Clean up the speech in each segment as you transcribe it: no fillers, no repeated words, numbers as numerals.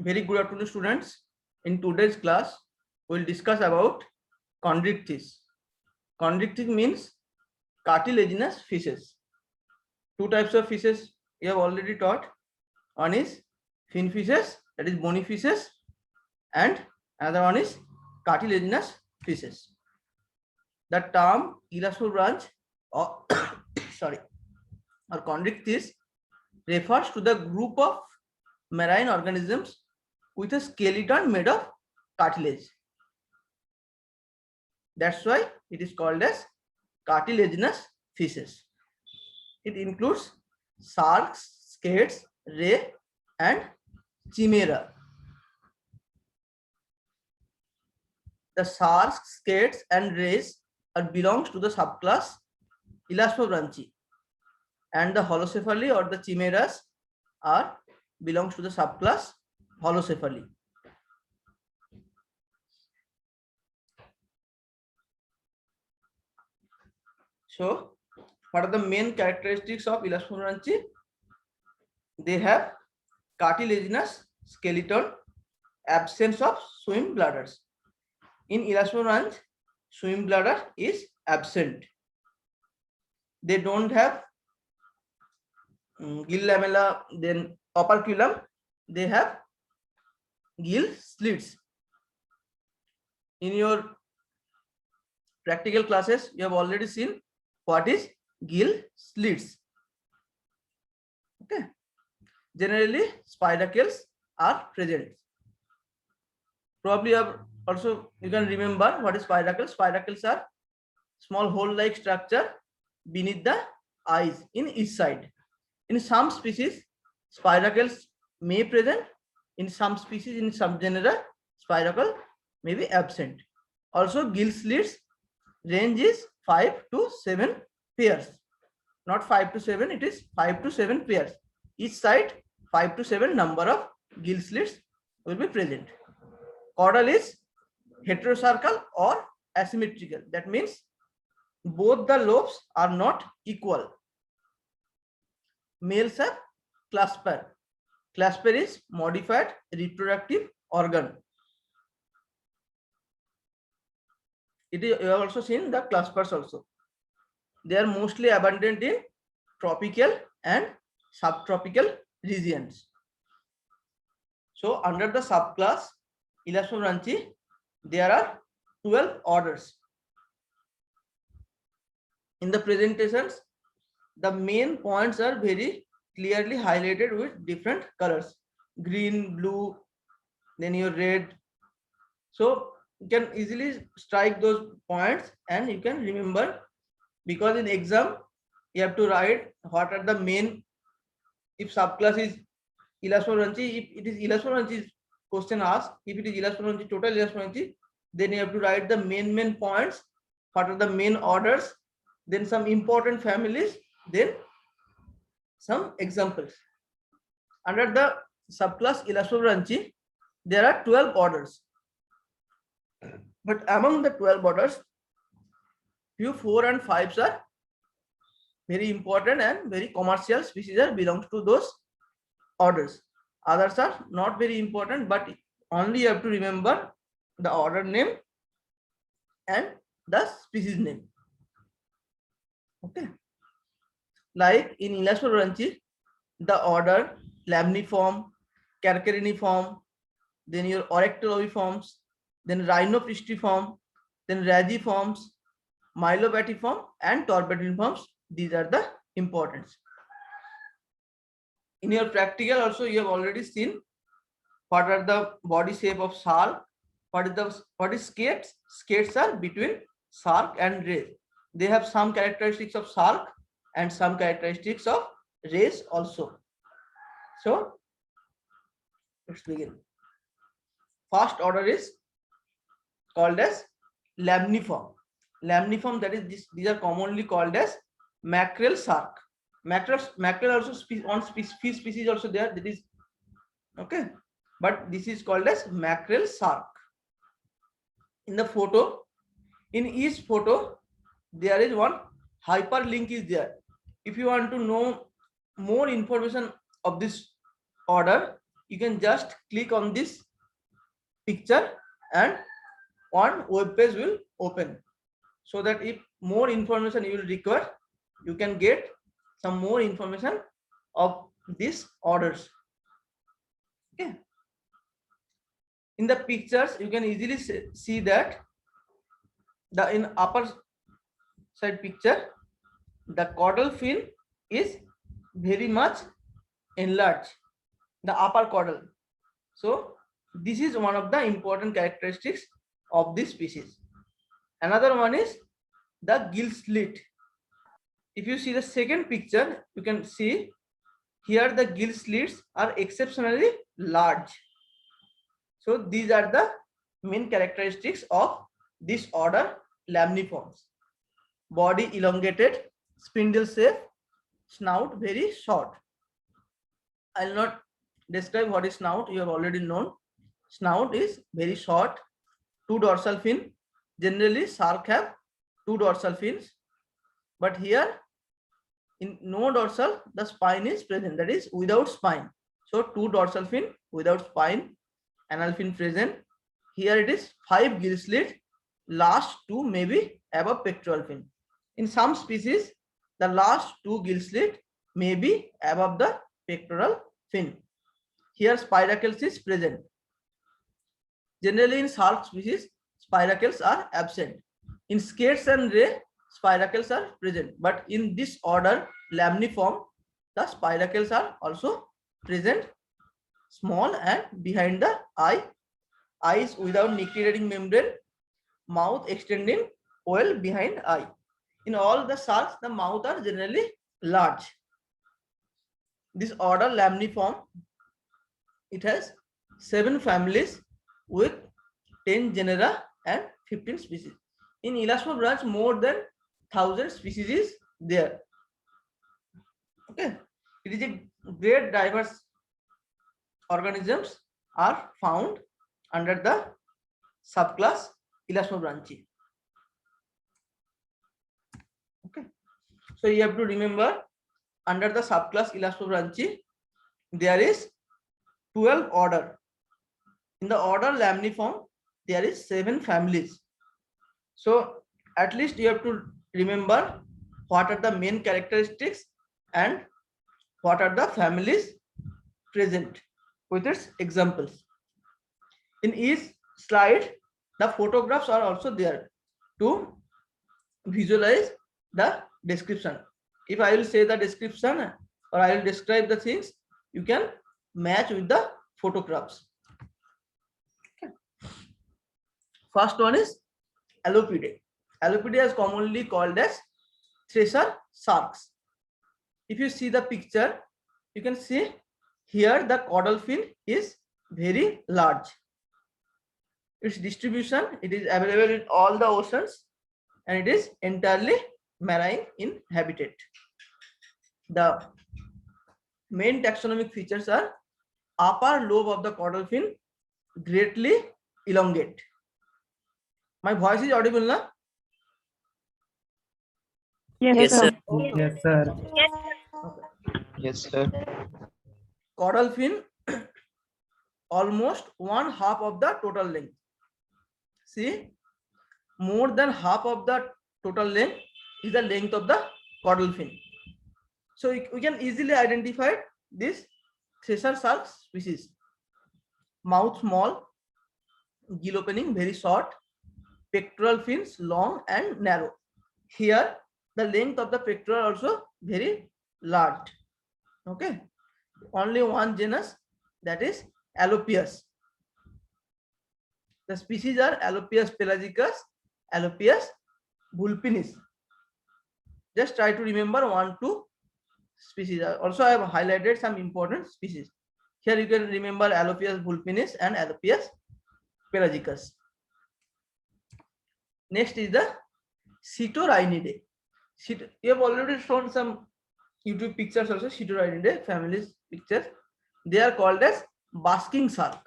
Very good afternoon, students. In today's class, we'll discuss about chondrichthyes. Chondrichthyes means cartilaginous fishes. Two types of fishes we have already taught. One is fin fishes, that is bony fishes, and another one is cartilaginous fishes. The term elasmobranch branch or sorry or chondrichthyes refers to the group of marine organisms with a skeleton made of cartilage. That's why it is called as cartilaginous fishes. It includes sharks, skates, ray, and chimera. The sharks, skates, and rays belongs to the subclass Elasmobranchi, and the holocephali or the chimeras are belongs to the subclass Holocephali. So, what are the main characteristics of Elasmobranchi? They have cartilaginous skeleton, absence of swim bladders. In Elasmobranch, swim bladder is absent. They don't have gill lamella, then operculum. They have gill slits. In your practical classes, you have already seen what is gill slits. Okay. Generally, spiracles are present. Probably you can remember what is spiracles. Spiracles are small hole-like structure beneath the eyes in each side. In some species, spiracles may present. In some species, in some genera, spiracle may be absent. Also, gill slits range is 5 to 7 pairs. Not 5 to 7, it is 5 to 7 pairs. Each side, 5 to 7 number of gill slits will be present. Caudal is heterocercal or asymmetrical. That means both the lobes are not equal. Males have clasper. Clasper is modified reproductive organ. It is, you have also seen the claspers also. They are mostly abundant in tropical and subtropical regions. So under the subclass Elasmobranchi, there are 12 orders. In the presentations, the main points are very clearly highlighted with different colors: green, blue, then your red. So you can easily strike those points and you can remember, because in exam you have to write what are the main. If subclass is Elasmobranchi, if it is Elasmobranchi question asked, if it is Elasmobranchi, total Elasmobranchi, then you have to write the main points, what are the main orders, then some important families, then some examples. Under the subclass Elasmobranchi, there are 12 orders. But among the 12 orders, few 4 and 5s are very important and very commercial species are belongs to those orders. Others are not very important, but only you have to remember the order name and the species name. Okay. Like in Elasmobranchi, the order Lamniform, Carchariniform, then your Orectolobiforms, then Rhinopristiform, then Ragiforms, Mylobatiform, and Torbatiforms. These are the importance. In your practical also, you have already seen what are the body shape of shark, what is skates. Skates are between shark and ray. They have some characteristics of shark and some characteristics of rays also. So let's begin. First order is called as Lamniform. Lamniform, that is these are commonly called as mackerel shark. Mackerel also on fish species also there, that is okay, but this is called as mackerel shark. In the photo, in each photo there is one hyperlink is there. If you want to know more information of this order, you can just click on this picture and one web page will open, so that if more information you will require, you can get some more information of these orders. Okay. In the pictures, you can easily see that in upper side picture, the caudal fin is very much enlarged, the upper caudal. So this is one of the important characteristics of this species. Another one is the gill slit. If you see the second picture, you can see here the gill slits are exceptionally large. So these are the main characteristics of this order Lamniformes. Body elongated, spindle shape, snout very short. I'll not describe what is snout, you have already known. Snout is very short, 2 dorsal fin. Generally shark have 2 dorsal fins, but here in no dorsal, the spine is present, that is without spine. So 2 dorsal fin without spine, anal fin present. Here it is 5 gill slit, last 2 maybe above pectoral fin. In some species, the last 2 gill slit may be above the pectoral fin. Here spiracles is present. Generally in shark species, spiracles are absent. In skates and ray, spiracles are present, but in this order Lamniform, the spiracles are also present, small and behind the eye, eyes without nictitating membrane, mouth extending well behind eye. In all the sharks, the mouth are generally large. This order Lamniform, it has 7 families with 10 genera and 15 species. In Elasmobranch, more than 1,000 species is there. Okay, it is a great diverse organisms are found under the subclass Elasmobranchi. Okay, so you have to remember, under the subclass Elasmobranchi, there is 12 order. In the order Lamniform, there is 7 families. So at least you have to remember what are the main characteristics and what are the families present with its examples. In each slide, the photographs are also there to visualize the description. If I will say the description or I will describe the things, you can match with the photographs. Okay. First one is Allopidae. Allopidae is commonly called as thresher sharks. If you see the picture, you can see here the caudal fin is very large. Its distribution, it is available in all the oceans and it is entirely marine in habitat. The main taxonomic features are upper lobe of the caudal fin greatly elongate. My voice is audible now? Yes, sir. Yes, sir. Okay. Yes, sir. Caudal fin almost 1/2 of the total length. See, more than half of the total length is the length of the caudal fin. So we can easily identify this thresher shark species. Mouth small, gill opening very short, pectoral fins long and narrow. Here the length of the pectoral also very large. Okay, only one genus, that is Alopias. The species are Alopias pelagicus, Alopias vulpinis. Just try to remember 1-2 species. Also, I have highlighted some important species. Here you can remember Alopias vulpinis and Alopias pelagicus. Next is the Cetorhinidae. You have already shown some YouTube pictures also, Cetorhinidae families pictures. They are called as basking shark.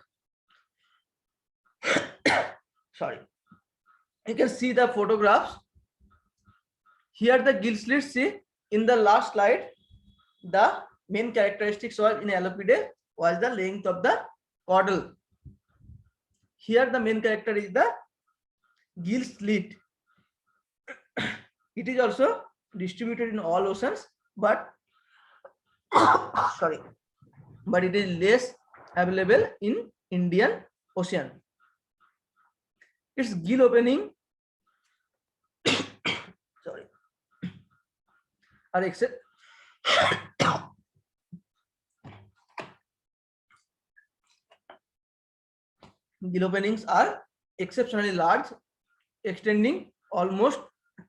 Sorry. You can see the photographs. Here the gill slits, see in the last slide, the main characteristics were in Allopidae, was the length of the caudal. Here the main character is the gill slit. It is also distributed in all oceans, but sorry, but it is less available in Indian Ocean. Its gill opening sorry are except gill openings are exceptionally large, extending almost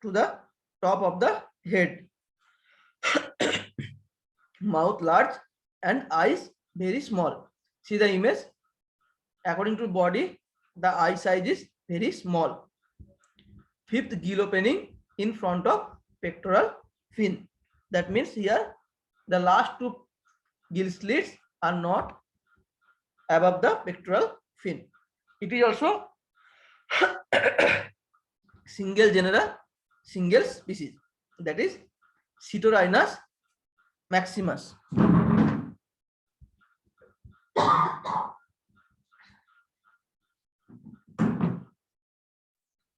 to the top of the head. Mouth large and eyes very small. See the image. According to body, the eye size is very small. Fifth, gill opening in front of pectoral fin. That means here the last two gill slits are not above the pectoral fin. It is also single genera, single species, that is Cetorhinus maximus.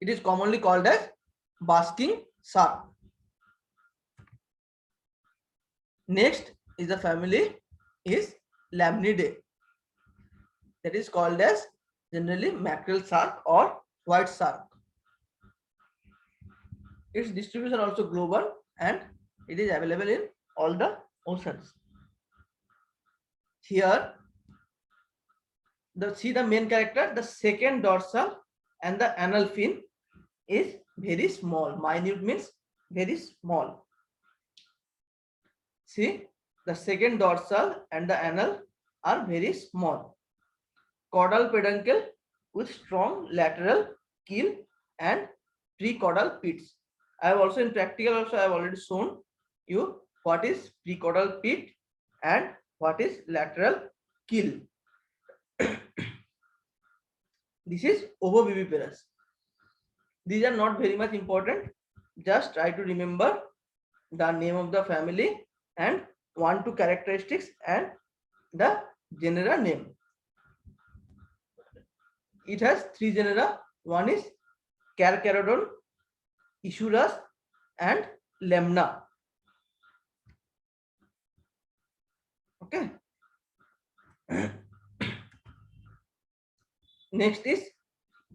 It is commonly called as basking shark. Next is the family is Lamnidae, that is called as generally mackerel shark or white shark. Its distribution also global and it is available in all the oceans. Here see the main character, the second dorsal and the anal fin is very small. Minute means very small. See, the second dorsal and the anal are very small. Caudal peduncle with strong lateral keel and precaudal pits. I have also in practical also I have already shown you what is precaudal pit and what is lateral keel. This is ovoviviparous. These are not very much important. Just try to remember the name of the family and 1-2 characteristics and the genera name. It has 3 genera. One is Carcharodon, Ischurus, and Lemna. Okay. Next is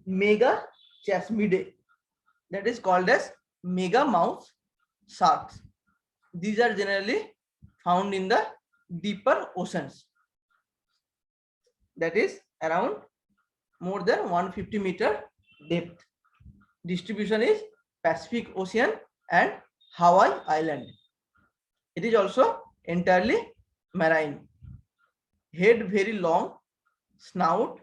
Megachasmidae, that is called as mega mouth sharks. These are generally found in the deeper oceans, that is around more than 150-meter depth. Distribution is Pacific Ocean and Hawaii Island. It is also entirely marine. Head very long, snout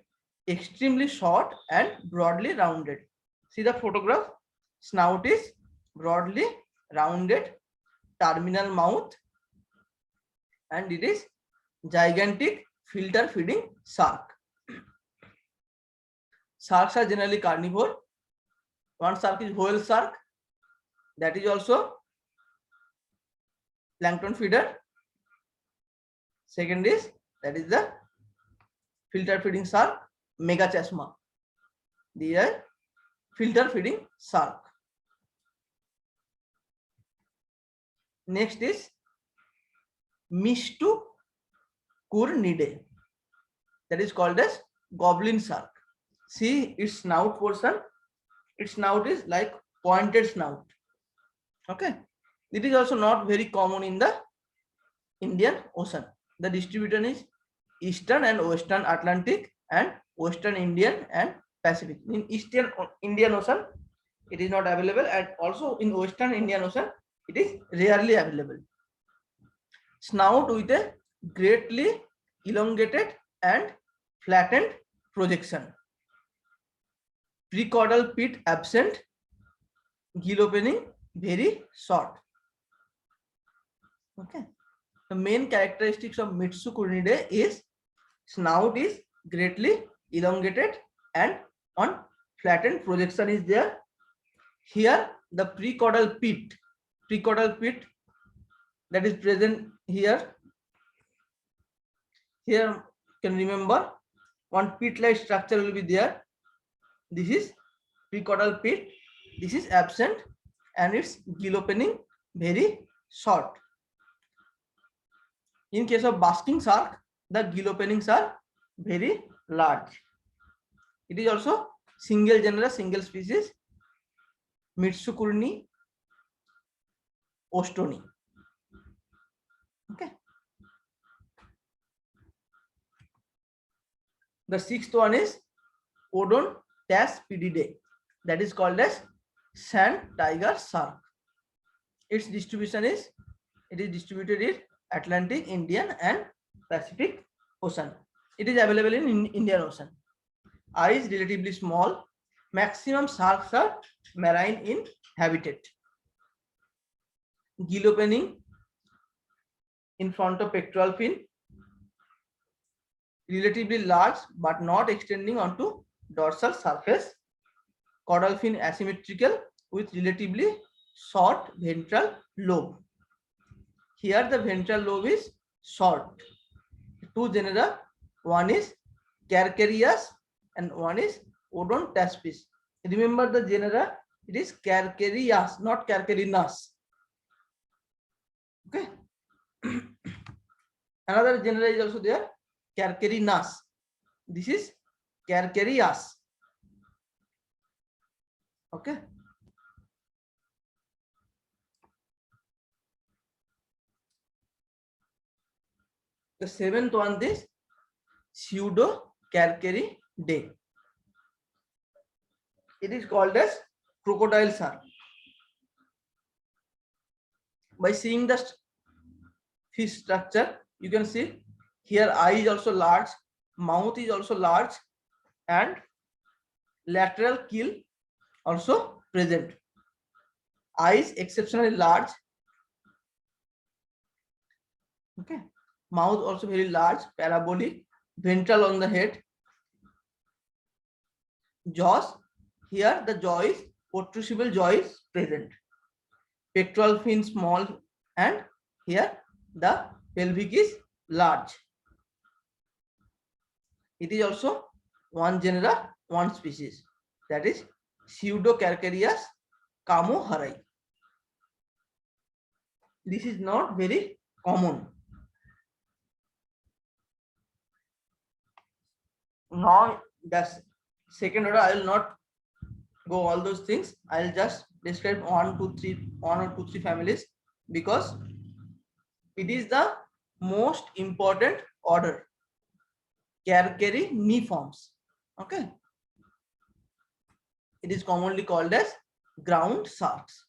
extremely short and broadly rounded. See the photograph. Snout is broadly rounded, terminal mouth, and it is gigantic filter feeding shark. Sharks are generally carnivore. One shark is whale shark, that is also plankton feeder. Second is that is the filter feeding shark, Megachasma. These are filter feeding shark. Next is Mystucurnidae, that is called as goblin shark. See its snout portion. Its snout is like pointed snout. Okay. It is also not very common in the Indian Ocean. The distribution is Eastern and Western Atlantic and Western Indian and Pacific. In Eastern Indian Ocean, it is not available, and also in Western Indian Ocean, it is rarely available. Snout with a greatly elongated and flattened projection. Precaudal pit absent. Gill opening very short. Okay. The main characteristics of Mystucurnidae is snout is greatly elongated and on flattened projection is there. Here the precaudal pit that is present here Here you can remember one pit-like structure will be there. This is precaudal pit. This is absent and its gill opening very short. In case of basking shark, the gill openings are very large. It is also single genera, single species, Mitsukurni ostoni. Okay. The sixth one is Odon taspididae, that is called as sand tiger shark. Its distribution is, it is distributed in Atlantic, Indian and Pacific Ocean. It is available in Indian Ocean. Eyes relatively small. Maximum sharks are marine in habitat. Gill opening in front of pectoral fin, relatively large but not extending onto dorsal surface. Caudal fin asymmetrical with relatively short ventral lobe. Here the ventral lobe is short. Two genera, one is Carcharias and one is Odontaspis. Remember the genera, it is Carcharias, not Carcharinas. Okay. Another genera is also there, Carcharinas. This is Carcharias. Okay. The seventh one is Pseudocarcharidae. It is called as crocodile shark. By seeing the fish structure, you can see here eye is also large, mouth is also large, and lateral gill also present. Eyes exceptionally large. Okay. Mouth also very large, parabolic, ventral on the head. Jaws, here the jaw is protrusible jaw is present. Pectoral fin small, and here the pelvic is large. It is also one genera, one species, that is Pseudocarcharias camoharai. This is not very common. Now the second order, I will not go all those things. I'll just describe one or two, three families, because it is the most important order. Carchariiformes. Okay. It is commonly called as ground sharks.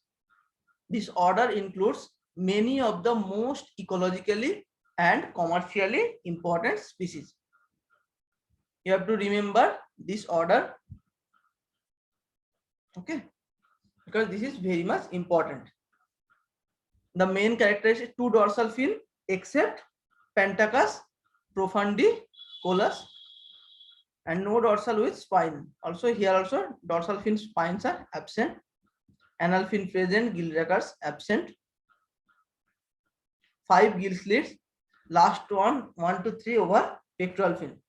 This order includes many of the most ecologically and commercially important species. You have to remember this order. Okay, because this is very much important. The main characteristic is two dorsal fin except Pentacus profundicolus, and no dorsal with spine. Also here also dorsal fin spines are absent. Anal fin present, gill records absent. 5 gill slits. Last one 1 to 3 over pectoral fin.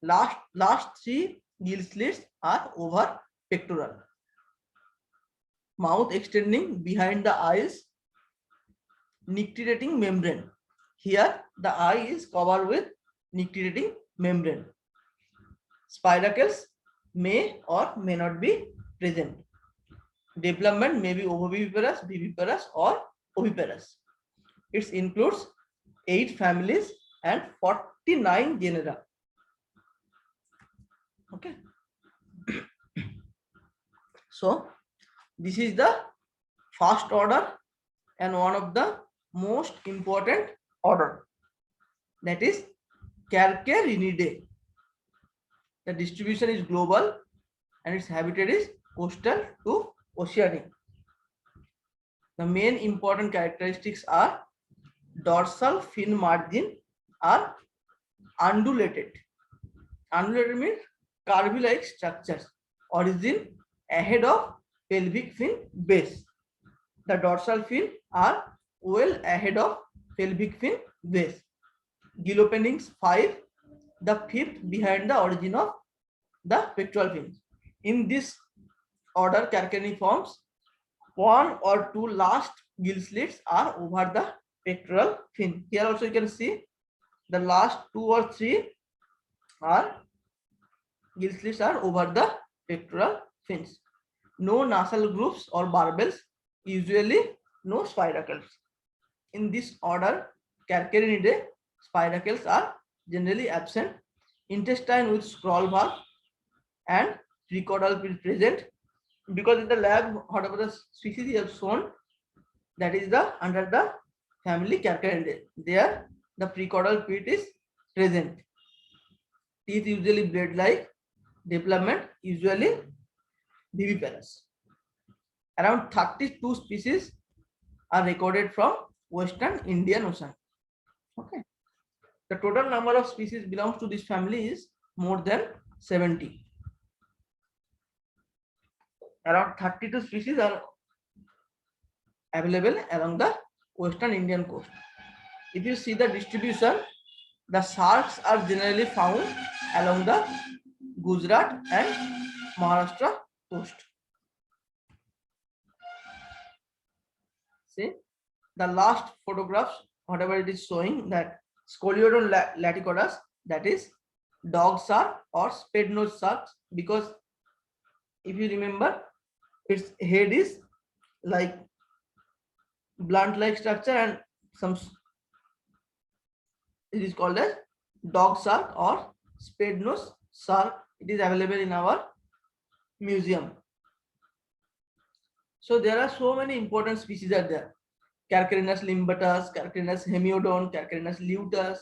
Last 3 gill slits are over pectoral. Mouth extending behind the eyes, nictitating membrane. Here the eye is covered with nictitating membrane. Spiracles may or may not be present. Development may be ovoviviparous, viviparous or oviparous. It includes 8 families and 49 genera. Okay. So this is the first order and one of the most important order, that is Carchariidae. The distribution is global and its habitat is coastal to oceanic. The main important characteristics are dorsal fin margin are undulated. Undulated means curve-like structures. Origin ahead of pelvic fin base. The dorsal fin are well ahead of pelvic fin base. gill openings 5, the fifth behind the origin of the pectoral fins. In this order, Carchariforms, one or two last gill slits are over the pectoral fin. Here also you can see the last 2 or 3 are gill slits are over the pectoral fins. No nasal grooves or barbels, usually no spiracles. In this order, Carcharinidae, spiracles are generally absent. Intestine with scroll valve and precaudal pit present, because in the lab whatever the species you have shown, that is the under the family Carcharinidae. There the precaudal pit is present. Teeth usually blade like, development usually viviparous. Around 32 species are recorded from Western Indian Ocean. Okay. The total number of species belongs to this family is more than 70. Around 32 species are available along the Western Indian coast. If you see the distribution, the sharks are generally found along the Gujarat and Maharashtra coast. See, the last photographs, whatever it is showing, that Scoliodon laticotus, that is dog shark or spade nose sharks, because if you remember, its head is like blunt like structure and some, it is called as dog shark or spade nose shark. It is available in our museum. So there are so many important species are there. Carcharinus limbatus, Carcharinus hemiodon, Carcharinus lutus,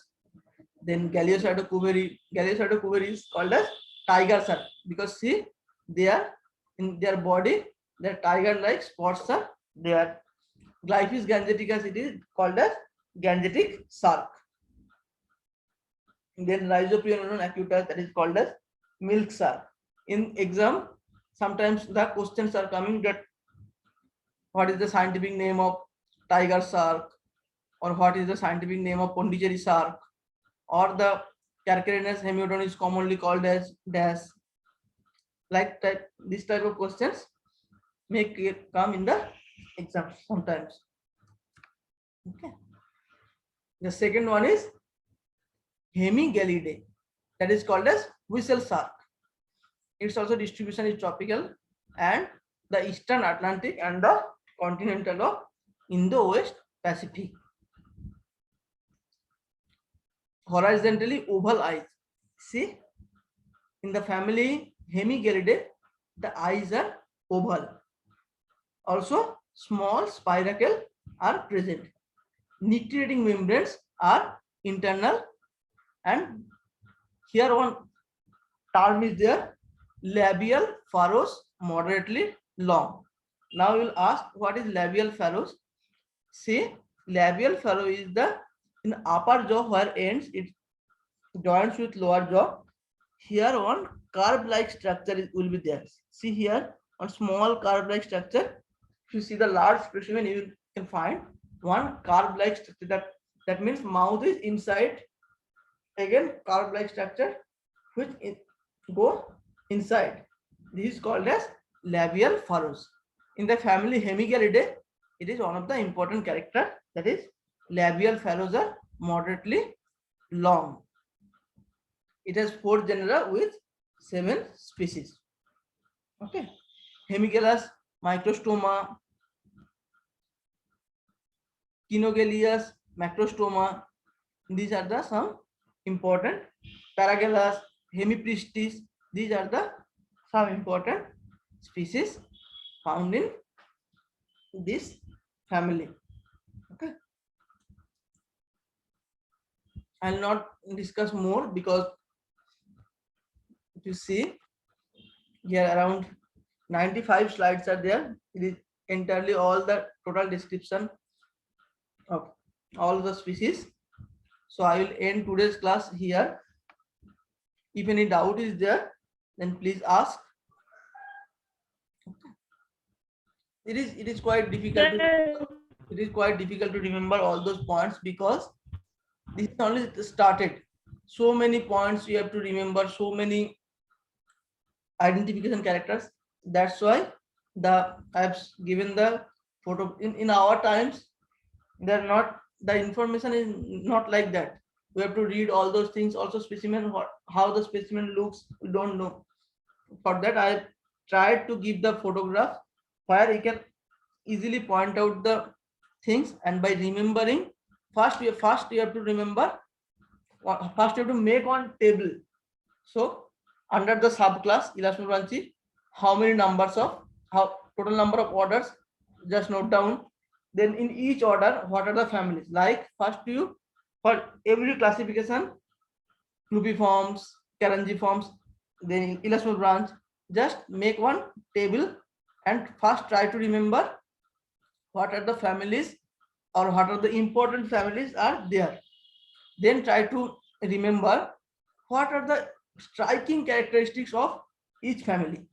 then Galeocytocouveri. Galeocytocouveri is called as tiger shark, because see, they are in their body, their tiger-like spots are there. Glyphis gangeticus, it is called as gangetic shark. Then Rhizoprionodon acutus, that is called as milk shark. In exam, sometimes the questions are coming that what is the scientific name of tiger shark, or what is the scientific name of Pondicherry shark, or the Carcharinus hemiodon is commonly called as dash. Like that, this type of questions may come in the exam sometimes. Okay. The second one is Hemigalidae, that is called as whistle shark. Its also distribution is tropical and the eastern Atlantic and the continental of Indo-West Pacific. Horizontally oval eyes. See, in the family Hemigalidae, the eyes are oval. Also, small spiracle are present. Nictitating membranes are internal, and here one term is there, labial furrows moderately long. Now you will ask, what is labial furrows? See, labial furrow is the in upper jaw where ends it joins with lower jaw. Here one curve-like structure will be there. See here, one small curve-like structure. If you see the large specimen, you can find one curve-like structure. That means mouth is inside. Again, curve-like structure which go inside. This is called as labial furrows. In the family Hemigalidae, it is one of the important character, that is labial furrows are moderately long. It has 4 genera with 7 species. Okay. Hemigellus microstoma, Kinogelius macrostoma. These are the some important. Paragellus, Hemipristis. These are the some important species found in this family. Okay. I'll not discuss more, because if you see here around 95 slides are there. It is entirely all the total description of all the species. So I will end today's class here. If any doubt is there, then please ask. It is quite difficult. It is quite difficult to remember all those points, because This is only started. So many points you have to remember, so many identification characters. That's why I've given the photo. In our times, they're not, the information is not like that. We have to read all those things. Also specimen, how the specimen looks, we don't know. For that I tried to give the photograph where you can easily point out the things, and by remembering, first you have to remember, first you have to make one table. So under the subclass elasmobranchi, how many numbers of, how total number of orders, just note down. Then in each order, what are the families? Like first you, for every classification, Clubiformes, Carangiformes, then elasmobranch, just make one table and first try to remember what are the families or what are the important families are there. Then try to remember what are the striking characteristics of each family.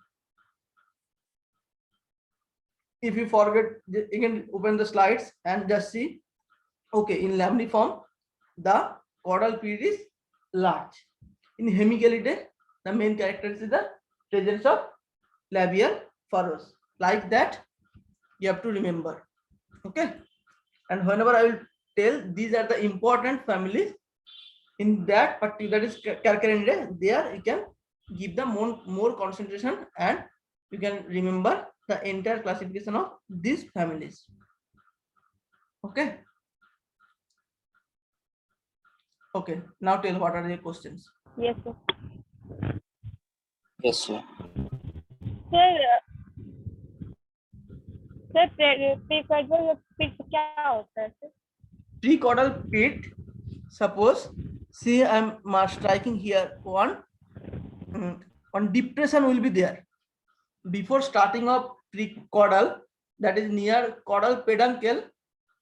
If you forget, you can open the slides and just see. Okay, in lamniform, the caudal period is large. In Hemigelidae, the main character is the presence of labial furrows. Like that, you have to remember. Okay, and whenever I will tell these are the important families in that particular, that is Carcharidae, there you can give them more concentration and you can remember the entire classification of these families. Okay. Okay, now tell what are the questions. Yes, sir. Yes, sir. Sir precaudal pit क्या होता है sir? Precaudal pit, suppose, see I'm striking here one depression will be there before starting of precaudal, that is near caudal peduncle,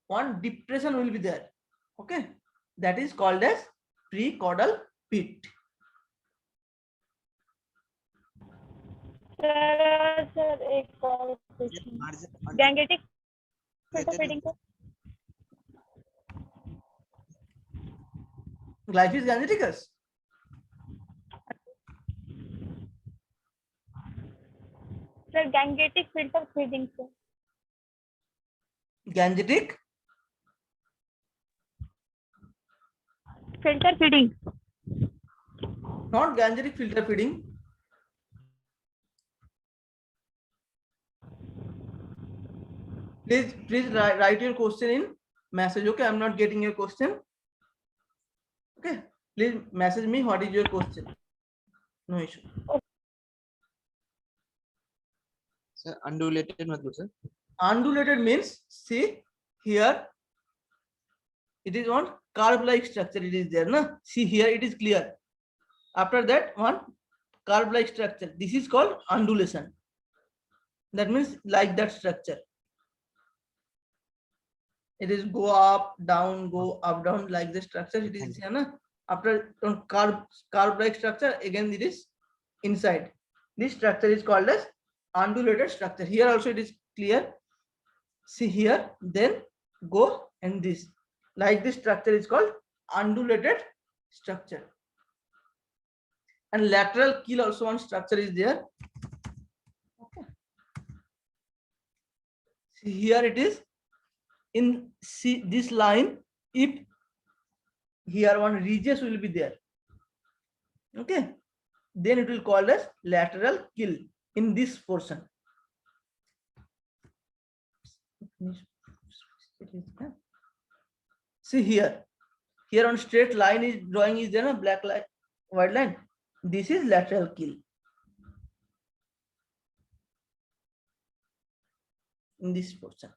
one depression will be there. Okay, that is called as precaudal pit. Sir एक और question, Gangetic fitting को Glyphis gangeticus. Sir Gangetic filter feeding को Gangetic filter feeding, not gangetic filter feeding. Please write your question in message. Okay, I'm not getting your question. Okay, please message me what is your question. No issue. Sir, undulated matlab sir. Undulated means, see here, it is on curve like structure, it is there, na? See here, it is clear. After that, one curve like structure, this is called undulation. That means like that structure. It is go up, down, go up, down, like the structure it is here, na? After on curve like structure, again it is inside. This structure is called as undulated structure. Here also it is clear. See here, then go and this. Like this structure is called undulated structure. And lateral keel also one structure is there. Okay. See here it is in, see this line, if here one ridges will be there. Okay, then it will call as lateral keel in this portion. See here on straight line is drawing is there, a black line, white line. This is lateral keel in this portion.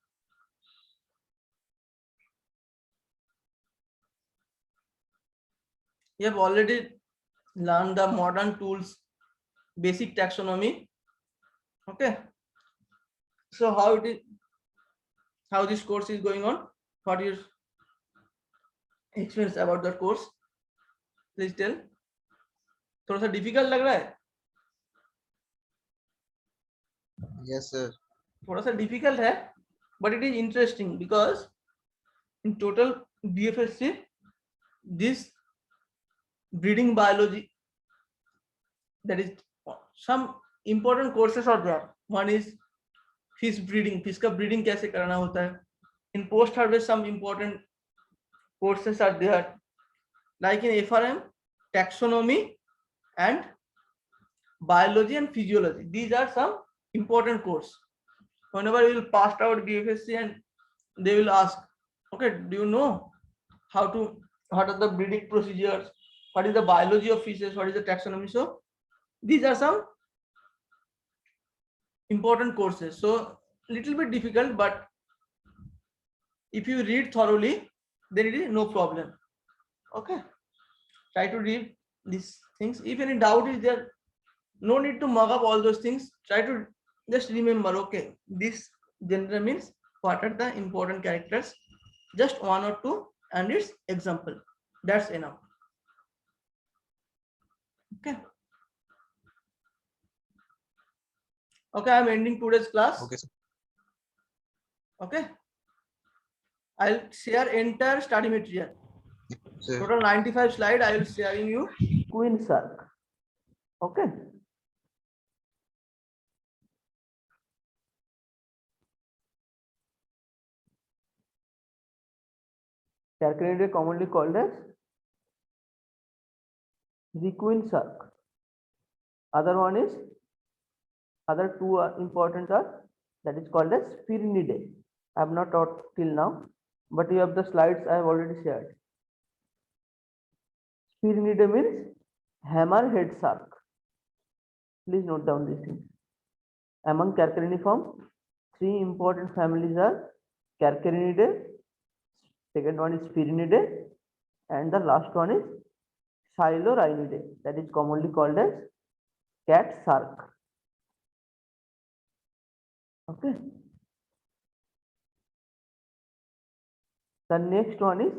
You have already learned the modern tools, basic taxonomy. Okay, so how it is, how this course is going on, what is experience about the course, please tell. थोड़ा सा difficult लग रहा है? Yes, sir. थोड़ा सा difficult है, but it is interesting because in total BFSC this breeding biology, that is some important courses are there. One is fish breeding, fish का breeding कैसे करना होता है. In post harvest some important courses are there, like in FRM, taxonomy and biology and physiology. These are some important course. Whenever you will pass out BFSC and they will ask, okay, do you know what are the breeding procedures, what is the biology of fishes, what is the taxonomy? So these are some important courses. So little bit difficult, but if you read thoroughly, then it is no problem. Okay, try to read these things. If any doubt is there, no need to mug up all those things. Try to just remember, okay, this genre means what are the important characters, just one or two and its example. That's enough. Okay. Okay, I'm ending today's class. Okay, sir. Okay, I'll share entire study material. Sir. Total 95 slide I will sharing you queen shark. Okay. Carcharididae commonly called as requin shark. Other one is, other two are important are, that is called as Spirinidae. I have not taught till now, but you have the slides I have already shared. Spirinidae means hammerhead shark. Please note down these things. Among Carchariniform, three important families are Carcharinidae, second one is Spirinidae, and the last one is Silurinidae, that is commonly called as cat shark. Okay. The next one is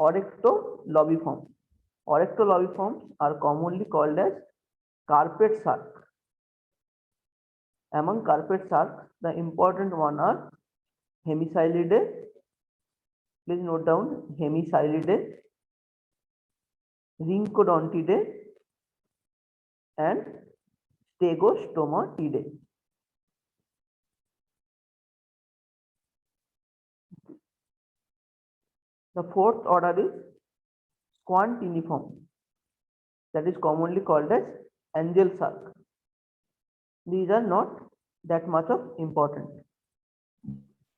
Oryctolobiform. Oryctolobiforms are commonly called as carpet shark. Among carpet sharks, the important one are Hemicylidae. Please note down Hemicylidae, Rhincodontidae, and Stegostomatidae. The fourth order is Squantiniform, that is commonly called as angel shark. These are not that much of important.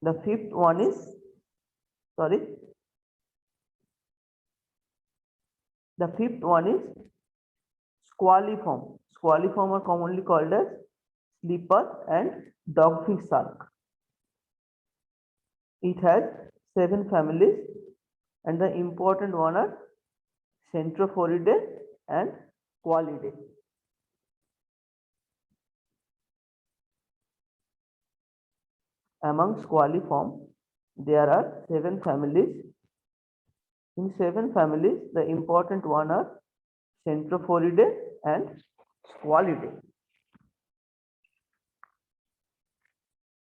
The fifth one is, the fifth one is Squaliform. Squaliform are commonly called as sleeper and dogfish shark. It has 7 families, and the important one are Centrophoridae and Qualidae. Among Squaliform, there are 7 families. In 7 families, the important one are Centrophoridae and Squalidae.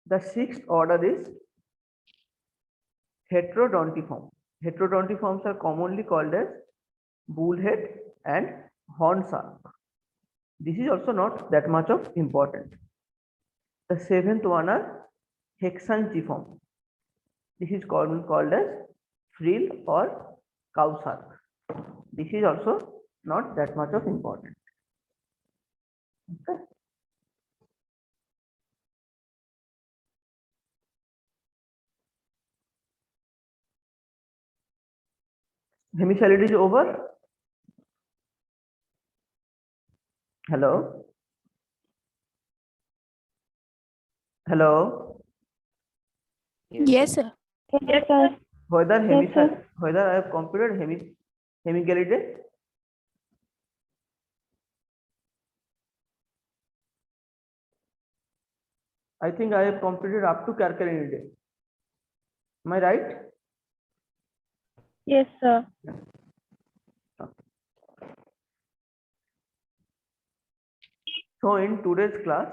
The sixth order is Heterodontiform. Heterodontiforms are commonly called as bullhead and horn shark. This is also not that much of important. The seventh one are Hexanchiform. This is called as frill or cow shark. This is also not that much of important. Okay. Hemicylidae is over. Hello. Hello. Yes, sir. Yes, sir. Whether Yes, sir. whether I have completed Hemicalidae. I think I have completed up to Carcharinidae. Am I right? Yes, sir. So in today's class,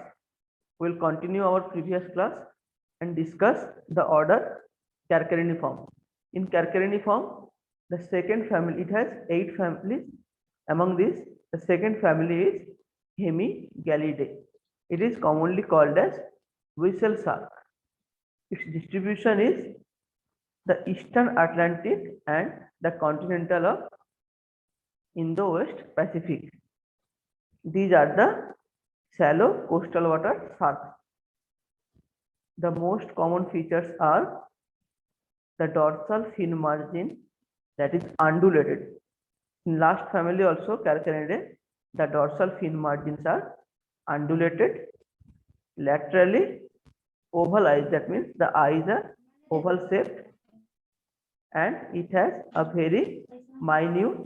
we'll continue our previous class and discuss the order Carchariniform. In Carchariniform, The second family, it has 8 families. Among these, the second family is Hemigalidae. It is commonly called as whistle shark. Its distribution is the eastern Atlantic and the continental of Indo-West Pacific. These are the shallow coastal water sharks. The most common features are the dorsal fin margin, that is undulated. In last family also, Carcharidae, the dorsal fin margins are undulated, laterally oval eyes, that means the eyes are oval shaped, and it has a very minute.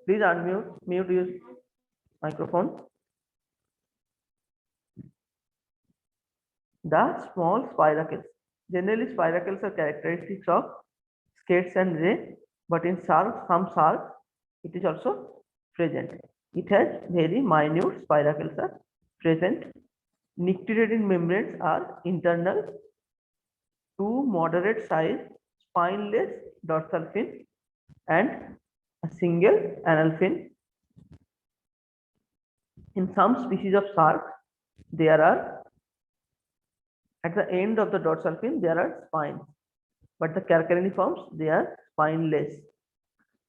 Please mute your microphone. The small spiracles. Generally, spiracles are characteristics of skates and ray, but in sharks, some sharks, it is also present. It has very minute spiracles are present. Nictitating membranes are internal to moderate size spineless dorsal fin and a single anal fin. In some species of sharks, there are at the end of the dorsal fin there are spines, but the Carcharidiforms, they are spineless.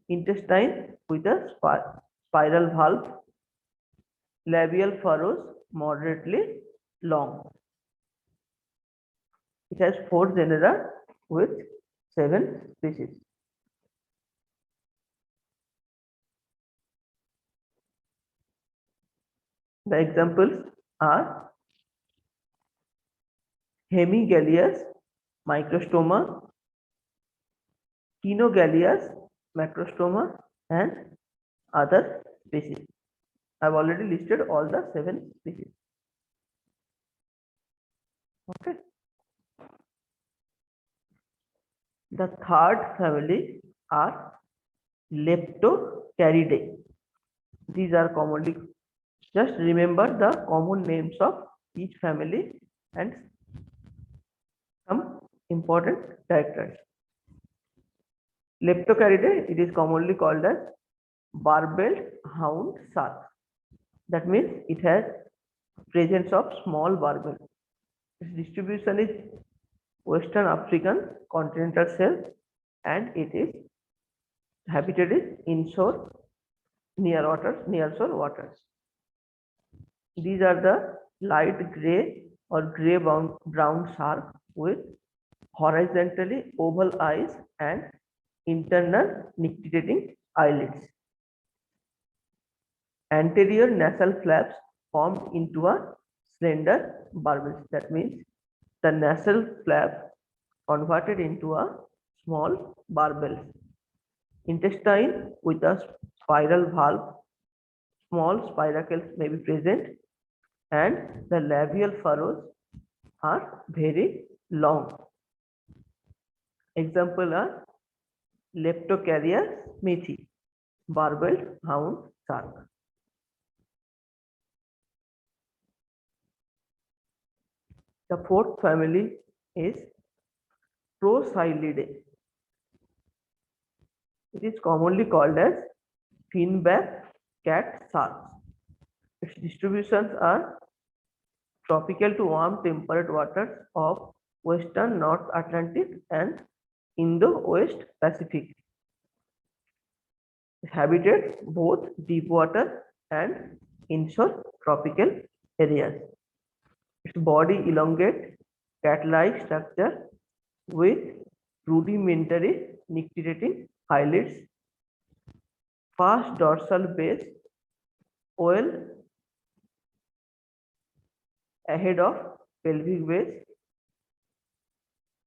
Intestine with a spiral valve, labial furrows moderately long. It has 4 genera with 7 species. The examples are Hemigalius microstoma, Kinogalius macrostoma, and other species. I've already listed all the 7 species. Okay. The third family are Leptocaridae. These are commonly, just remember the common names of each family and some important characters. Leptocaridae, it is commonly called as barbelled hound shark. That means it has presence of small barbel. Its distribution is Western African continental shelf, and it is habitat is inshore, nearshore waters. These are the light gray or gray brown shark with horizontally oval eyes and internal nictitating eyelids. Anterior nasal flaps formed into a slender barbel. That means the nasal flap converted into a small barbel. Intestine with a spiral valve, small spiracles may be present, and the labial furrows are very long. Example are Leptocarya smithi, barbelled hound shark. The fourth family is Procyllidae. It is commonly called as finback cat sharks. Its distributions are tropical to warm temperate waters of Western North Atlantic and Indo-West Pacific. It habitates both deep water and inshore tropical areas. Its body elongate, cat-like structure with rudimentary nictitating eyelids, fast dorsal base, well ahead of pelvic base.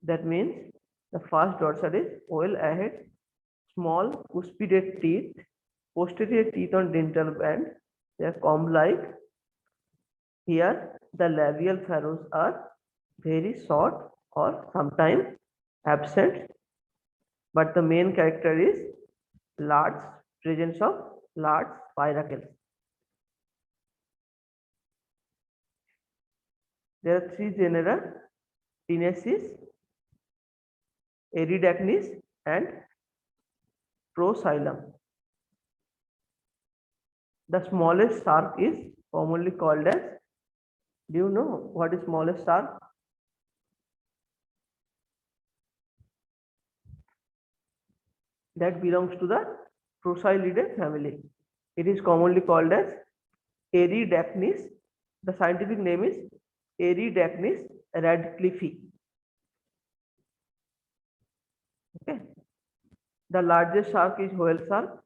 That means the first dorsal is well ahead, small cuspided teeth, posterior teeth on dental band, they are comb-like. Here the labial furrows are very short or sometimes absent, but the main character is large presence of large spiracles. There are 3 genera: Tinacis, Eridacnis, and Procylum. The smallest shark is commonly called as, do you know what is smallest shark? That belongs to the Procylidae family. It is commonly called as Eridacnis. The scientific name is Eridacnis radcliffe. Okay. The largest shark is whale shark,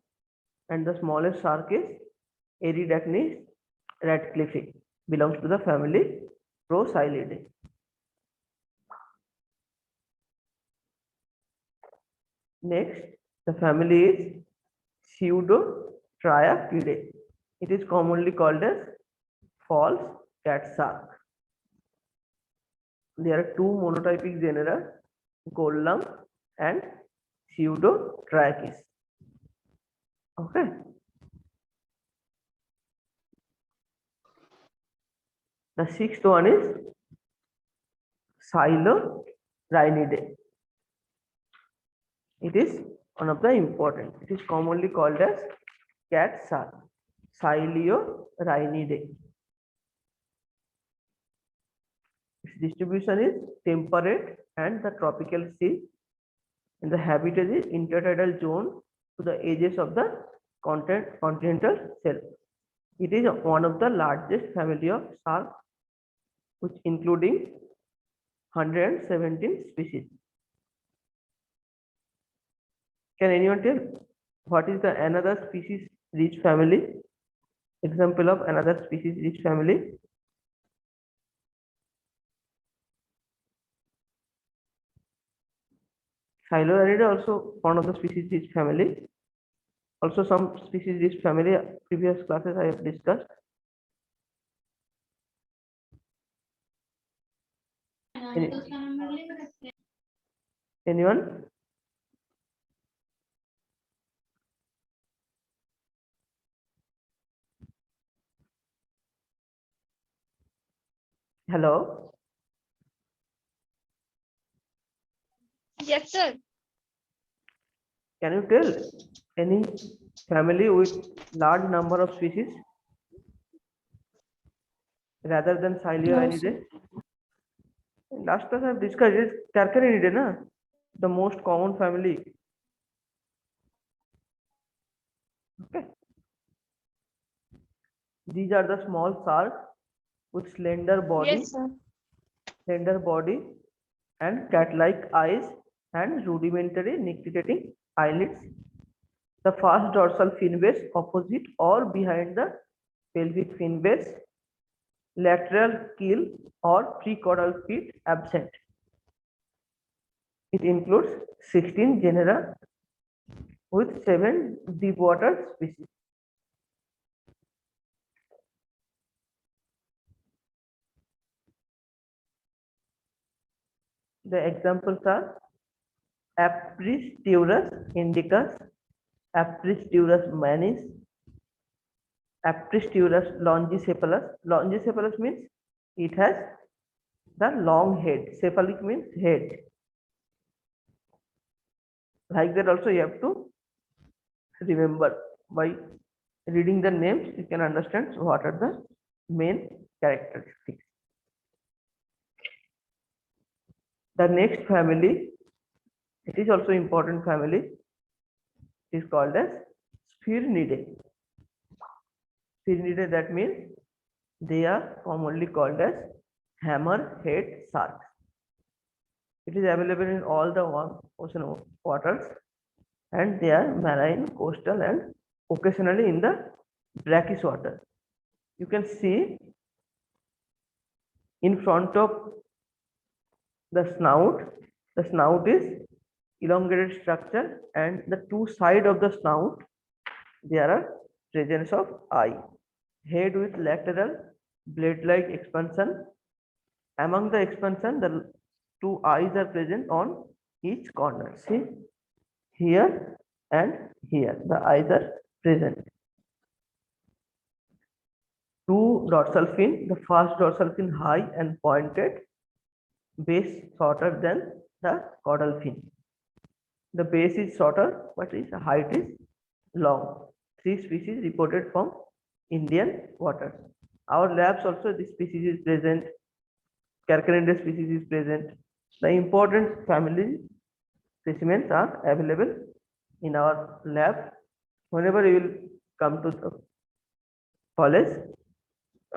and the smallest shark is Eridacnis radcliffe. Belongs to the family Procylidae. Next, the family is Pseudotryacidae. It is commonly called as false cat shark. There are two monotypic genera, Golem and Pseudotrachis. Okay. The sixth one is Silurhinidae. It is one of the important. It is commonly called as cat shark, Silurhinidae. Its distribution is temperate and the tropical sea, and the habitat is intertidal zone to the edges of the continental shelf. It is one of the largest family of sharks, which including 117 species. Can anyone tell what is the another species rich family? Example of another species rich family? Silurhinidae also one of the species rich family. Also some species rich family previous classes I have discussed. Anyone? Hello? Yes, sir. Can you tell any family with large number of species rather than Silurhinidae? Last class I have discussed is Carcharinidae, na? The most common family. Okay. These are the small sharks with slender Yes, sir. body and cat-like eyes and rudimentary nictitating eyelids. The first dorsal fin base opposite or behind the pelvic fin base. Lateral keel or precaudal feet absent. It includes 16 genera with 7 deep water species. The examples are Apristurus indicus, Apristurus manis, Apristurus longicephalus. Longicephalus means it has the long head. Cephalic means head. Like that also you have to remember. By reading the names, you can understand what are the main characteristics. The next family, it is also important family, is called as Sphaerinidae. Sphaerinidae, that means they are commonly called as hammerhead sharks. It is available in all the ocean waters, and they are marine, coastal, and occasionally in the brackish water. You can see in front of the snout is elongated structure, and the two sides of the snout there are presence of eye, head with lateral blade-like expansion. Among the expansion, the two eyes are present on each corner. See, here and here the eyes are present. Two dorsal fin, the first dorsal fin high and pointed, base shorter than the caudal fin. The base is shorter, but its height is long. 3 species reported from Indian waters. Our labs also this species is present. Carcharodontia species is present. The important family specimens are available in our lab. Whenever you will come to the college,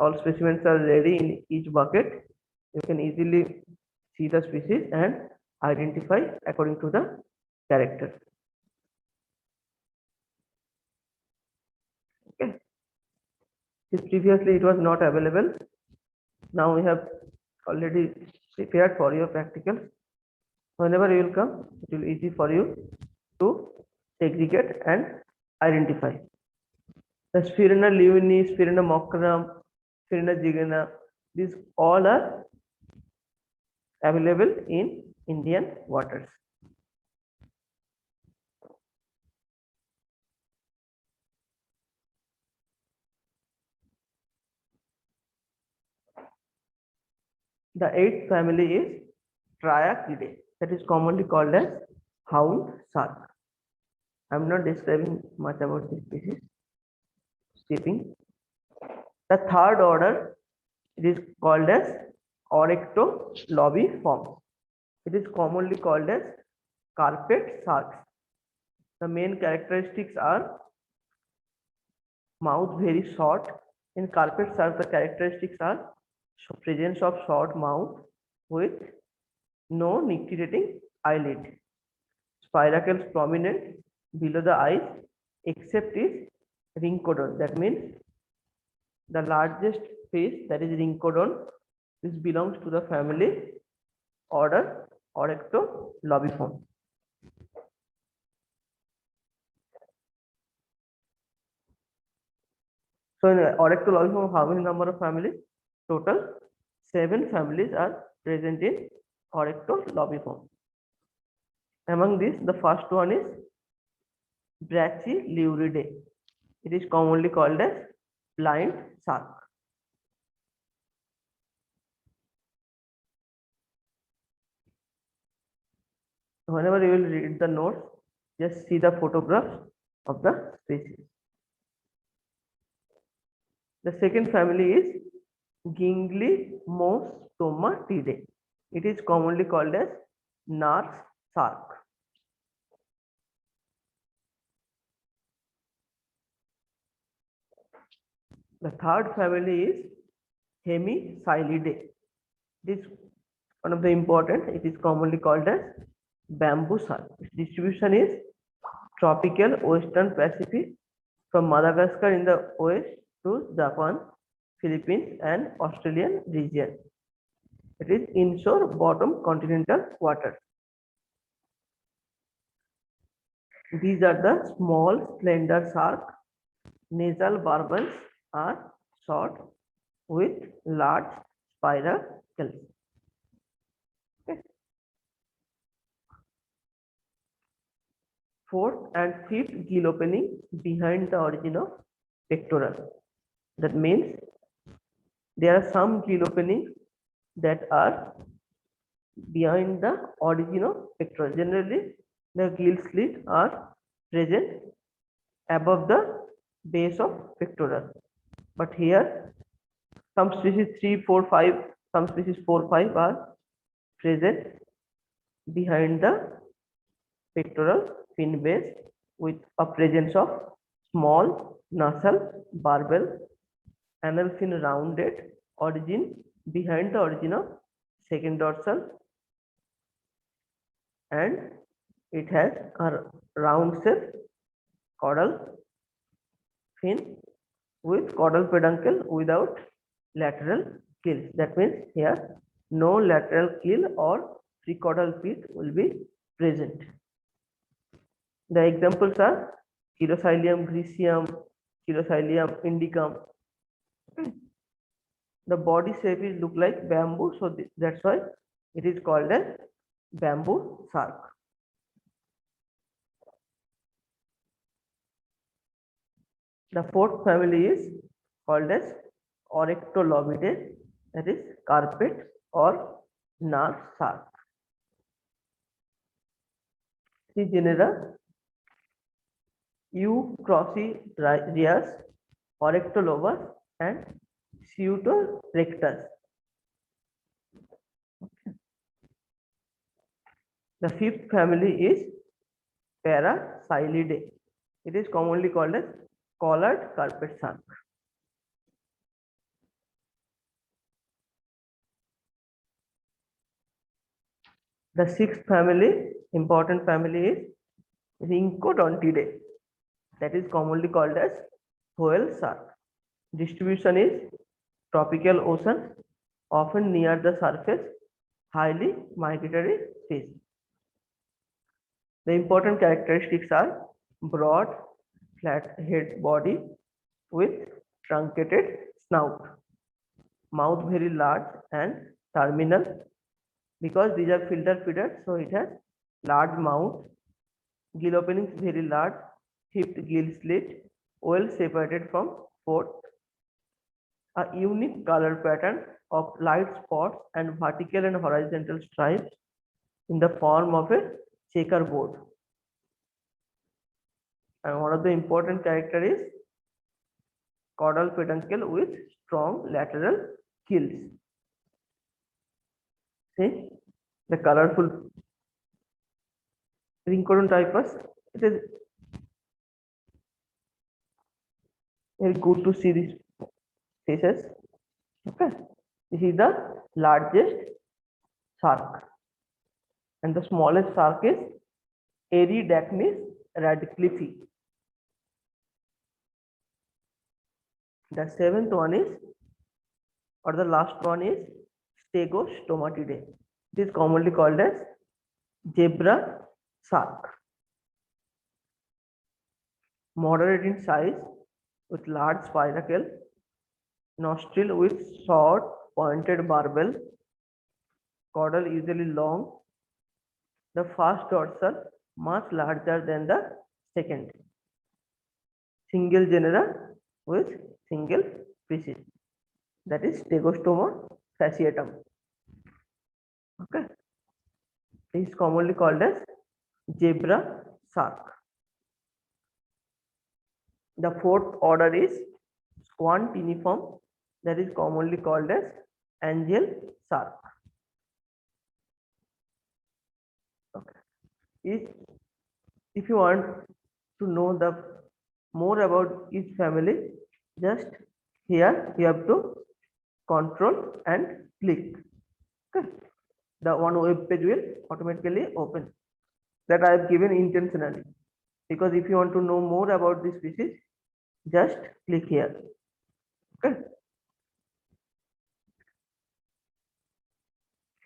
all specimens are ready in each bucket. You can easily see the species and identify according to the character. Okay. Since previously it was not available, now we have already prepared for your practical. Whenever you will come, it will be easy for you to segregate and identify. The Sphaerina leweni, Sphaerina mocranum, Sphaerina gigana, these all are available in Indian waters. The eighth family is Triachidae, that is commonly called as hound shark. I am not describing much about this species. Skipping. The third order, it is called as Oryctolobiformes. It is commonly called as carpet sharks. The main characteristics are mouth very short. In carpet sharks, the characteristics are presence of short mouth with no nictitating eyelid. Spiracles prominent below the eyes, except is rhynchodon. That means the largest face, that is rhynchodon. This belongs to the family order Oryctolobiform. So in Oryctolobiform, how many number of families? Total 7 families are present in Oryctolobiform. Among these, the first one is Brachyleuridae. It is commonly called as blind shark. Whenever you will read the notes, just see the photographs of the species. The second family is Ginglimostomatidae. It is commonly called as nurse shark. The third family is Hemicylidae. This one of the important. It is commonly called as bamboo shark. Its distribution is tropical western Pacific from Madagascar in the west to Japan, Philippines and Australian region. It is inshore bottom continental water. These are the small slender shark. Nasal barbels are short with large spiracles. Okay. Fourth and fifth gill opening behind the origin of pectoral. That means there are some gill openings that are behind the origin of pectoral. Generally, the gill slits are present above the base of pectoral. But here, some species 3, 4, 5, some species 4, 5 are present behind the pectoral fin base with a presence of small nasal barbel, anal fin rounded origin behind the origin of second dorsal, and it has a round shape caudal fin with caudal peduncle without lateral gills. That means here no lateral gill or precaudal teeth will be present. The examples are Chirocilium griseum, Chirocilium indicum. The body shape is look like bamboo, so that's why it is called as bamboo shark. The fourth family is called as Oryctolobidae, that is carpet or nurse shark. See genera Eucrossyrias, Oryctolobus, and Pseudorectus. The fifth family is Parasylidae. It is commonly called as collared carpet shark. The sixth family, important family, is Rhincodontidae. That is commonly called as whale shark. Distribution is tropical ocean, often near the surface, highly migratory fish. The important characteristics are broad, flat head body with truncated snout, mouth very large and terminal. Because these are filter feeders, so it has large mouth, gill openings very large, hipped gill slit, well separated from fourth. A unique color pattern of light spots and vertical and horizontal stripes in the form of a checkerboard. And one of the important characters is caudal peduncle with strong lateral gills. See the colorful Rhincodontypus. It is very good to see these faces. Okay, this is the largest shark, and the smallest shark is Eridacnys radcliffe. The seventh one is, or the last one is Stegostomatidae. It is commonly called as zebra shark. Moderate in size with large spiracle, nostril with short pointed barbel, caudal usually long, the first dorsal much larger than the second. Single genera with single species, that is Stegostoma fasciatum. Okay, it is commonly called as zebra shark. The fourth order is Squantiniform, that is commonly called as angel shark. Okay. If you want to know the more about each family, just here you have to control and click. Okay. The one web page will automatically open. That I have given intentionally, because if you want to know more about this species, just click here. Okay.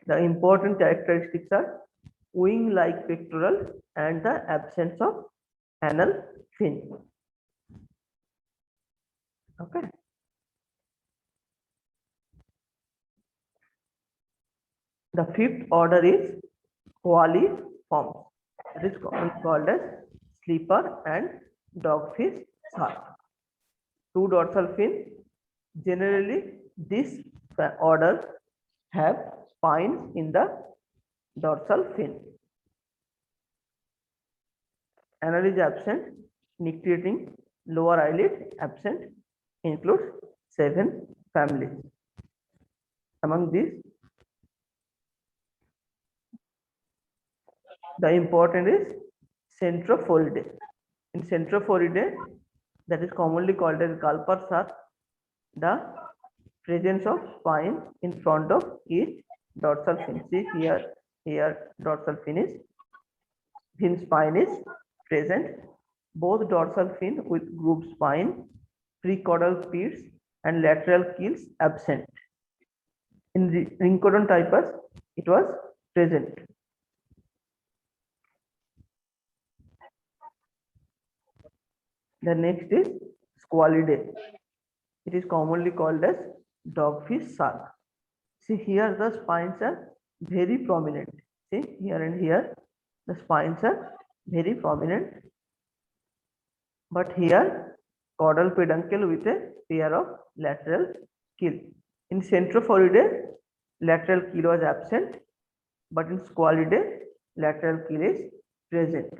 The important characteristics are wing-like pectoral and the absence of anal fin. Okay. The fifth order is Coaliforms. It is called as sleeper and dogfish shark. Two dorsal fin. Generally, this order have spines in the dorsal fin. Anal is absent, nictitating, lower eyelid absent, includes 7 families. Among these, the important is Centrophoridae. In Centrophoridae, that is commonly called as gulper shark, the presence of spine in front of each dorsal fin. See here dorsal fin spine is present. Both dorsal fin with grooved spine, precaudal pits and lateral keels absent. In Rhincodontypus, it was present. The next is Squalidae. It is commonly called as dogfish shark. See here the spines are very prominent. See here and here the spines are very prominent. But here caudal peduncle with a pair of lateral keel. In Centrophoridae, lateral keel was absent, but in Squalidae, lateral keel is present.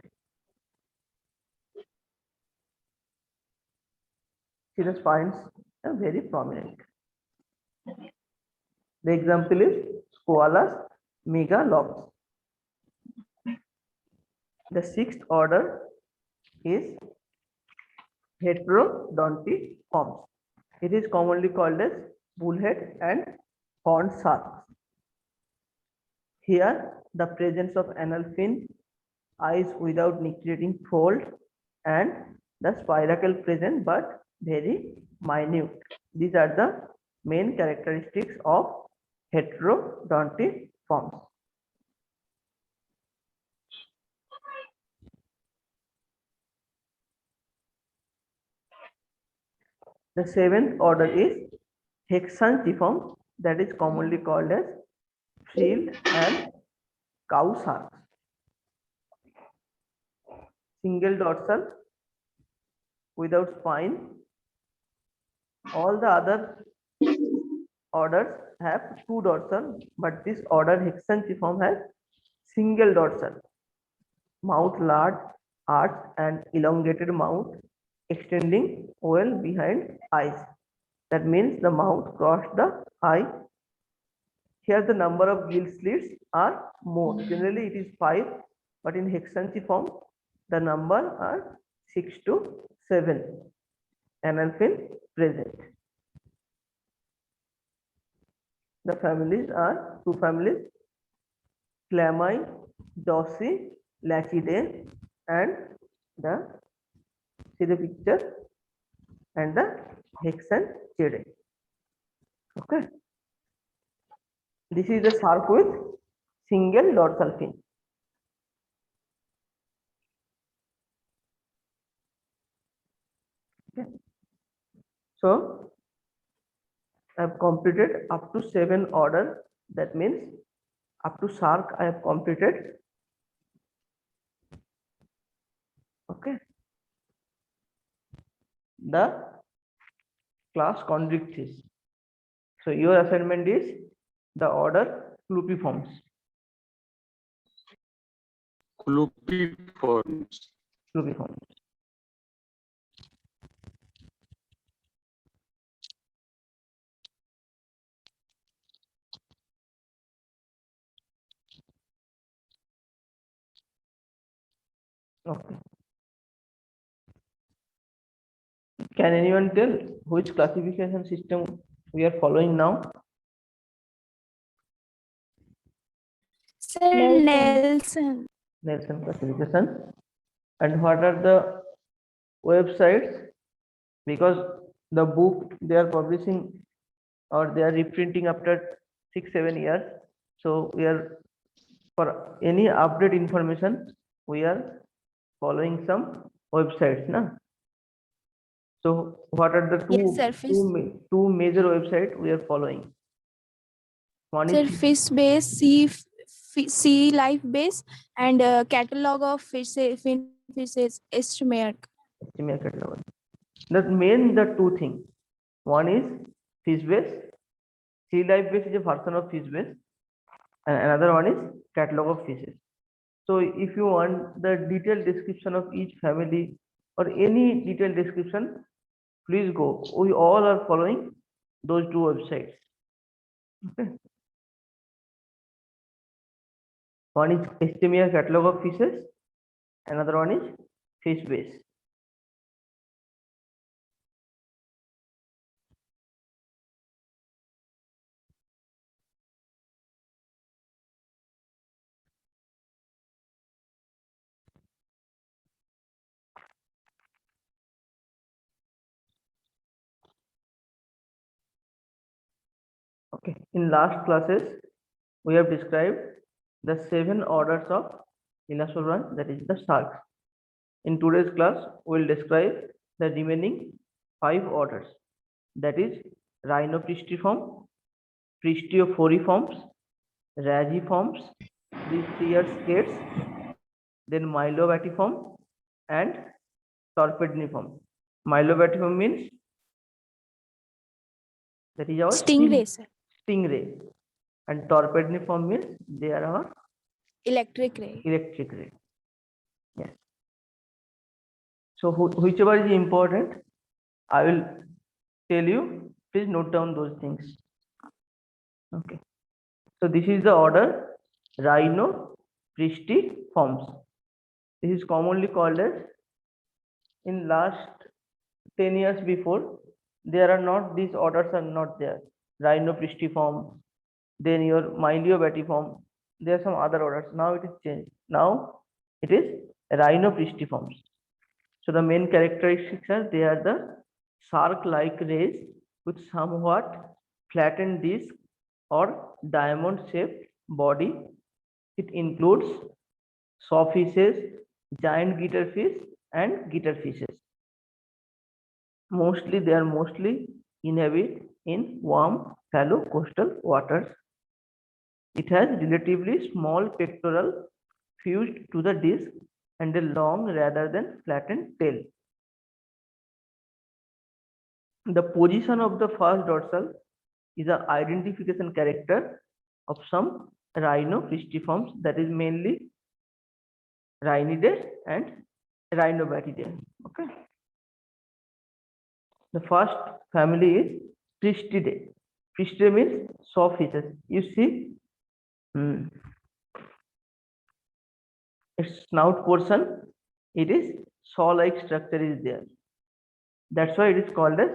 See, the spines are very prominent. The example is koalas, megalops. The sixth order is heterodontiforms. It is commonly called as bullhead and horned sharks. Here, the presence of anal fin, eyes without nictitating fold, and the spiracle present but very minute. These are the main characteristics of heterodontiforms. The seventh order is hexantiform, that is commonly called as frilled and cow sharks. Single dorsal without spine. All the other orders have two dorsal, but this order hexantiform has single dorsal. Mouth large, arched and elongated mouth extending well behind eyes. That means the mouth crossed the eye. Here the number of gill slits are more. Generally it is 5, but in hexantiform the number are 6 to 7 anal fin present. The families are two families, Clami, Dossi, Lachidae, and the, see the picture, and the Hexanchidae. Okay. This is the shark with single dorsal fin. Okay. So I have completed up to 7 order. That means up to shark I have completed. Okay. The class Chondrichthyes. So your assignment is the order Clupiforms. Clupiforms. Clupiforms. Okay. Can anyone tell which classification system we are following now? Sir, Nelson. Nelson classification. And what are the websites? Because the book they are publishing or they are reprinting after 6-7 years. So we are, for any update information, we are following some websites, na? So what are the Yes, sir. two major websites we are following? One Sir, is Fish Base, Sea Life Base, and catalog of fishes, estimate. Estimate catalog. The two things. One is FishBase. Sea Life Base is a version of FishBase, and another one is catalog of fishes. So if you want the detailed description of each family or any detailed description, please go. We all are following those two websites. Okay. One is Estimia catalog of fishes, another one is FishBase. Okay, in last classes, we have described the 7 orders of Elastoran, that is the sharks. In today's class, we will describe the remaining 5 orders, that is Rhinopristiform, Pristioforiforms, Ragiforms, these 3 are skates, then Mylobatiform and Torpedniform. Mylobatiform means that is our Stingray, sir. stingray, and torpedniform means they are our Electric ray. electric ray. Yes. So whichever is important, I will tell you. Please note down those things. Okay. So this is the order Rhinopristiformes. This is commonly called as, in last 10 years before, there are not, these orders are not there. Rhinopristiform, then your Myliobatiform, there are some other orders. Now it is changed. Now it is Rhinopristiforms. So the main characteristics are, they are the shark-like rays with somewhat flattened disc or diamond-shaped body. It includes sawfishes, giant guitarfish, and guitarfishes. Mostly, they are mostly inhabit in warm, shallow coastal waters. It has relatively small pectoral fused to the disc and a long rather than flattened tail. The position of the first dorsal is an identification character of some Rhinopristiforms, that is mainly Rhinidae and Rhinobatidae. Okay. The first family is Pristidae. Pristidae means sawfishes. You see, its snout portion, it is saw-like structure is there. That's why it is called as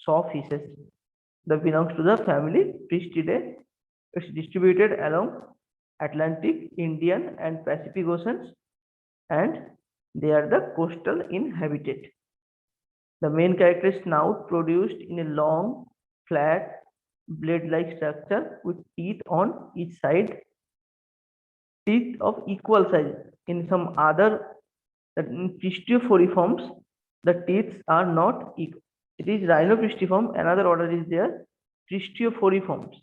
sawfishes. That belongs to the family Pristidae. It's distributed along Atlantic, Indian, and Pacific Oceans, and they are the coastal inhabited. The main character is snout produced in a long, flat, blade-like structure with teeth on each side, teeth of equal size. In some other Pristioforiforms, the teeth are not equal. It is Rhinopristiform, another order is there, Pristioforiforms.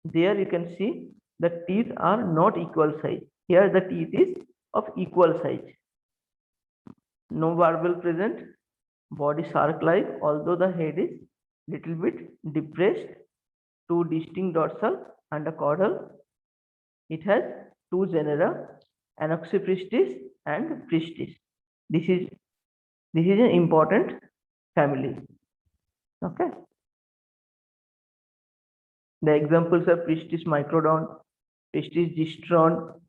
There you can see the teeth are not equal size. Here the teeth is of equal size. No barbel present, body shark-like, although the head is little bit depressed, two distinct dorsal and a caudal. It has two genera, Anoxipristis and Pristis. This is an important family. Okay. The examples are Pristis microdon, Pristis gistron,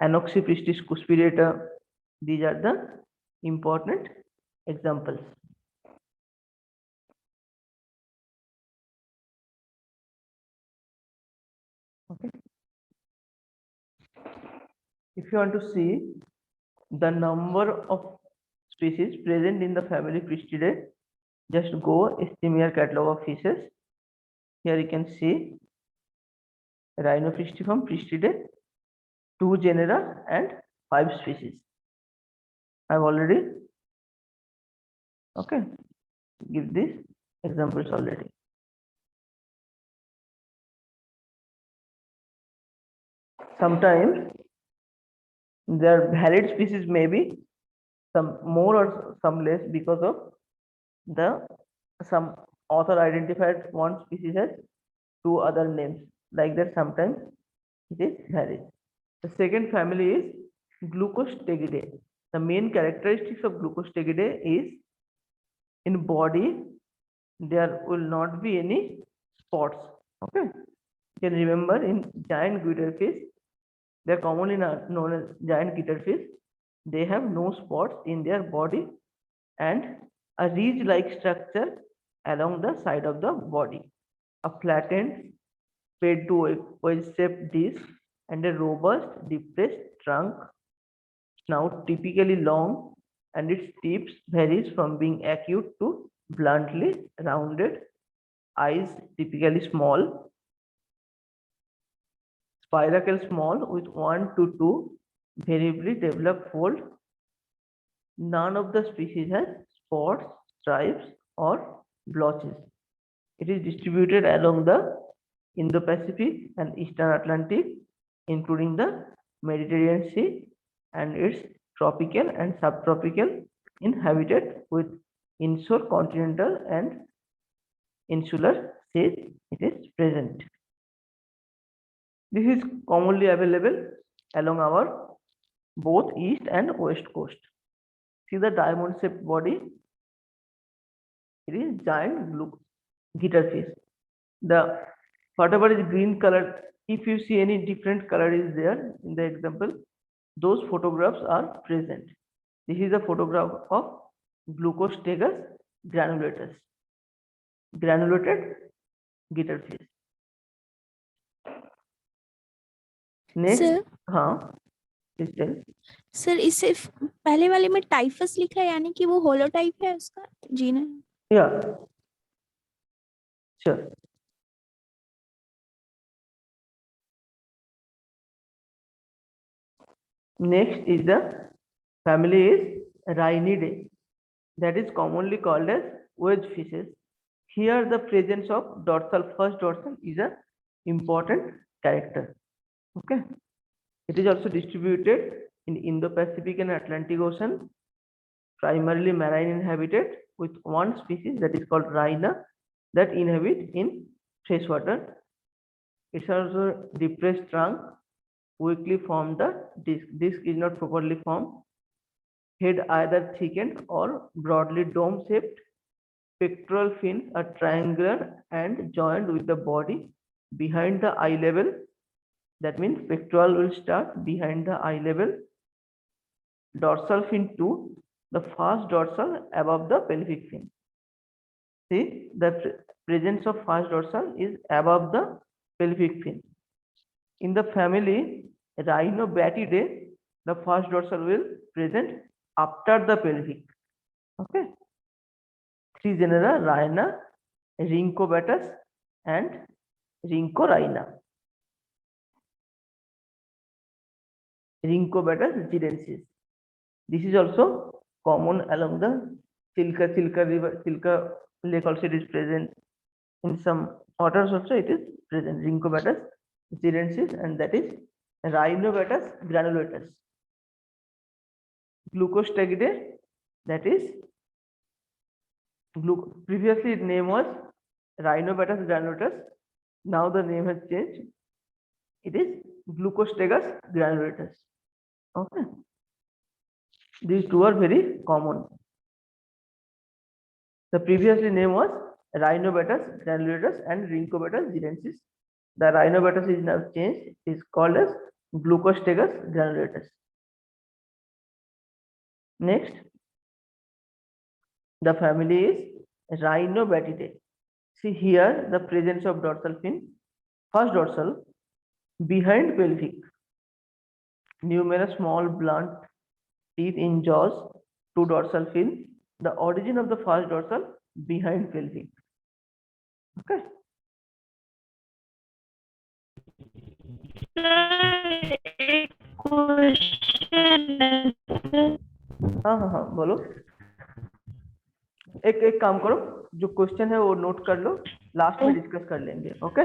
Anoxipristis cuspidata. These are the important examples. Okay. If you want to see the number of species present in the family Pristidae, just go Estimia catalog of fishes. Here you can see Rhinopristiform Pristidae, 2 genera and 5 species. I've already give these examples already. Sometimes their valid species may be some more or some less because of some author identified one species as 2 other names. Like that, sometimes it is valid. The second family is Glucostegidae. The main characteristics of Glucostegidae is, in body there will not be any spots. Okay, you can remember in giant guitarfish, they are commonly known as giant guitarfish. They have no spots in their body and a ridge-like structure along the side of the body, a flattened, paid to wedge-shaped disc, and a robust, depressed trunk. Snout typically long, and its tips varies from being acute to bluntly rounded. Eyes typically small. Spiracle small with 1 to 2 variably developed fold. None of the species has spots, stripes, or blotches. It is distributed along the Indo-Pacific and Eastern Atlantic, including the Mediterranean Sea, and its tropical and subtropical inhabited with inshore continental and insular seas. It is present. This is commonly available along our both east and west coast. See the diamond shaped body. It is giant blue guitar fish. The whatever is green color, if you see any different color is there in the example, those photographs are present. This is a photograph of Glucostegus granulatus, granulated guitar fish. Next, sir हाँ, please tell. Sir इसे पहले वाले में typhus लिखा है, यानी कि वो होलोटाइप है उसका gene. Yeah, sure. Next is the family is Rhinidae, that is commonly called as wedge fishes. Here the presence of first dorsal is an important character. Okay, it is also distributed in Indo-Pacific and Atlantic Ocean, primarily marine inhabited, with one species that is called Rhina that inhabit in freshwater. It's also depressed trunk, weakly formed the disc. Disc is not properly formed. Head either thickened or broadly dome shaped. Pectoral fins are triangular and joined with the body behind the eye level. That means pectoral will start behind the eye level. Dorsal fin 2, the first dorsal above the pelvic fin. See, the presence of first dorsal is above the pelvic fin. In the family Rhinobatidae, the first dorsal will present after the pelvic. Okay. Three genera: Rhina, Rhynchobatus, and Rhynchorhina. Rhynchobatus girensis. This is also common along the Chilka river. Chilka lake also it is present. In some waters also it is present. Rhynchobatus girensis, and that is Rhinobatus granulatus. Glucostegidae, that is previously its name was Rhinobatus granulatus. Now the name has changed. It is Glucostegus granulatus. Okay. These two are very common. The previously name was Rhinobatus granulatus and Rhynchobatus girensis. The Rhinobatus is now changed. It is called as Glucostegus granulatus. Next, the family is Rhinobatidae. See here the presence of dorsal fin, first dorsal behind pelvic, numerous small blunt teeth in jaws, two dorsal fin, the origin of the first dorsal behind pelvic. Okay. हाँ बोलो। एक काम करो, जो question है वो note कर लो, last में डिस्कस कर लेंगे। ओके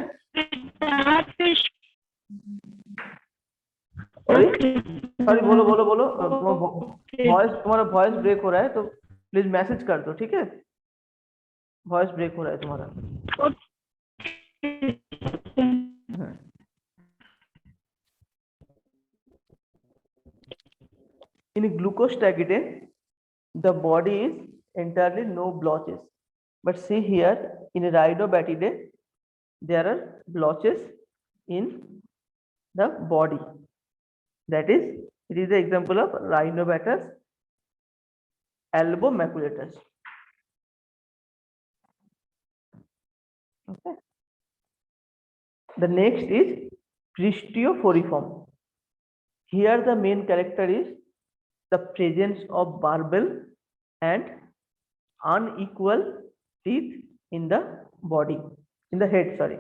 सॉरी बोलो तुम्हारा वॉइस ब्रेक हो रहा है, तो प्लीज मैसेज कर दो, ठीक है? वॉइस ब्रेक हो रहा है तुम्हारा। In Glucostegidae, the body is entirely no blotches, but see here in Rhinobatidae, there are blotches in the body. That is, it is the example of Rhinobatus albomaculatus. Okay. The next is Cristioforiform. Here the main character is the presence of barbell and unequal teeth in the body, in the head, sorry.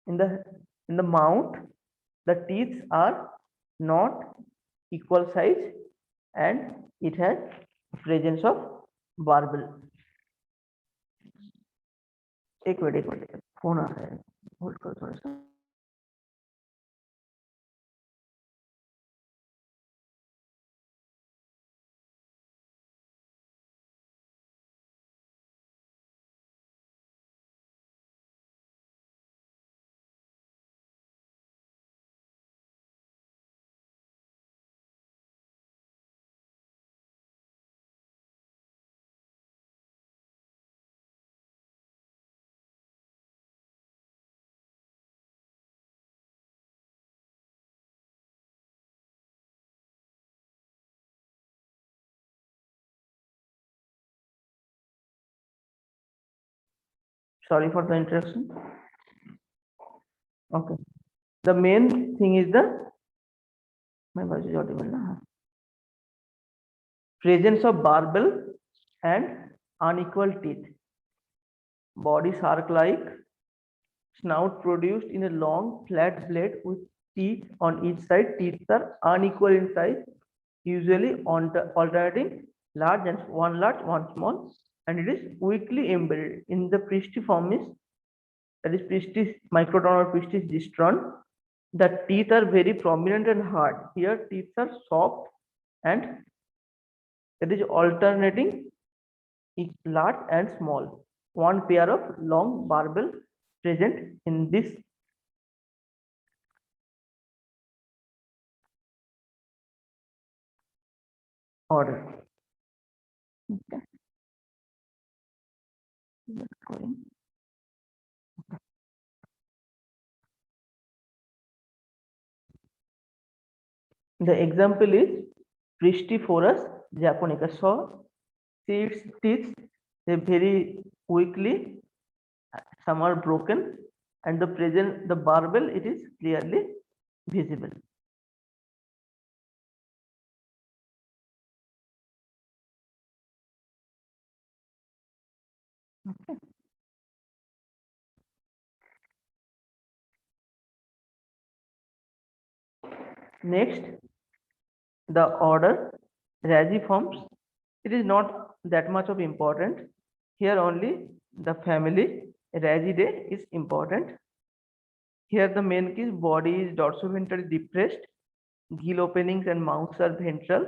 In the mouth, the teeth are not equal size and it has presence of barbell. एक minute phone आ रहा है, hold करो थोड़ा सा। Sorry for the interruption. Okay. The main thing is my voice is audible now. Presence of barbell and unequal teeth. Body shark-like, snout produced in a long flat blade with teeth on each side. Teeth are unequal in size, usually alternating large and one large, one small, and it is weakly embedded in the pristiformis. That is Pristis microdon or Pristis distron. The teeth are very prominent and hard. Here teeth are soft and that is alternating large and small. One pair of long barbell present in this order. Okay. The example is Pristiforus japonica. So see its teeth, they very weakly, some are broken, and the barbell it is clearly visible. Okay. Next, the order Rajiforms. It is not that much of important. Here only the family Rajidae is important. Here the main key is body is dorsoventrally depressed, gill openings and mouths are ventral.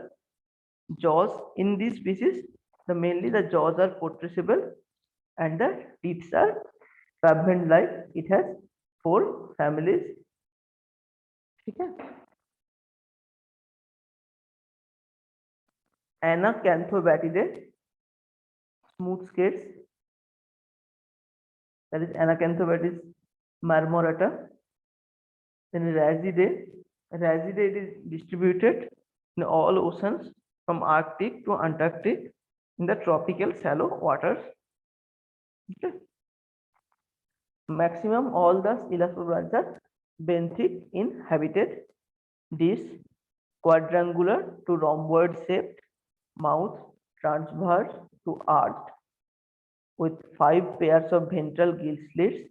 Jaws in this species, mainly the jaws are protrusible and the teeth are fragment like. It has 4 families. Okay. Anacanthobatidae, smooth scales. That is Anacanthobatidae marmorata. Then Razidae. Razidae is distributed in all oceans from Arctic to Antarctic in the tropical shallow waters. Okay. Maximum all the elastobrachs are benthic in habitat. This quadrangular to rhomboid shaped, mouth transverse to arched, with 5 pairs of ventral gill slits,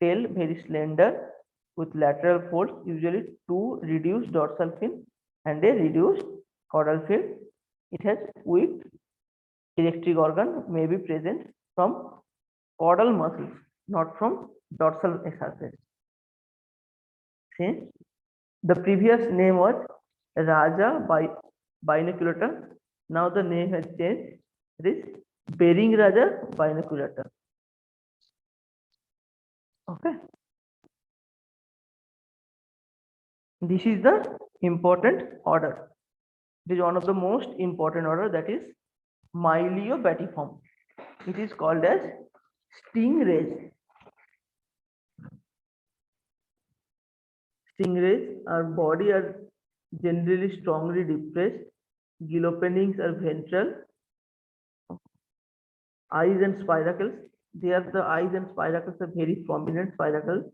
tail very slender, with lateral folds, usually 2 reduced dorsal fin and a reduced caudal fin. It has weak electric organ may be present from caudal muscles, not from dorsal surface. See, the previous name was Raja binoculata. Now the name has changed. It is Bering Raja binoculata. Okay. This is the important order. It is one of the most important order, that is Myliobatiform. It is called as stingrays. Stingrays, our body are generally strongly depressed. Gill openings are ventral. Eyes and spiracles. There the eyes and spiracles are very prominent spiracles.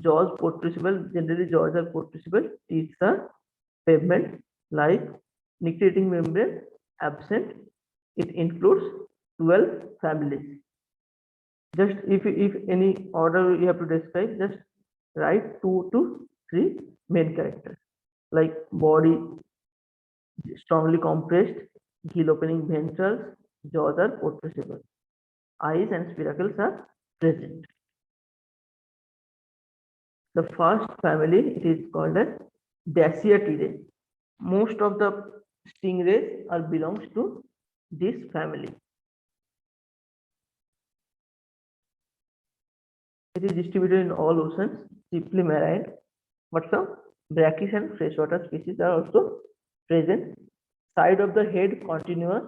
Jaws protrusible. Generally jaws are protrusible. Teeth are pavement like. Nictitating membrane absent. It includes 12 families. Just if any order you have to describe, just write 2 to 3 main characters like body strongly compressed, gill opening ventrals, jaws are protrusible, eyes and spiracles are present. The first family, it is called as Daciatidae. Most of the stingrays are belongs to this family. It is distributed in all oceans, chiefly marine, but some brackish and freshwater species are also present. Side of the head continuous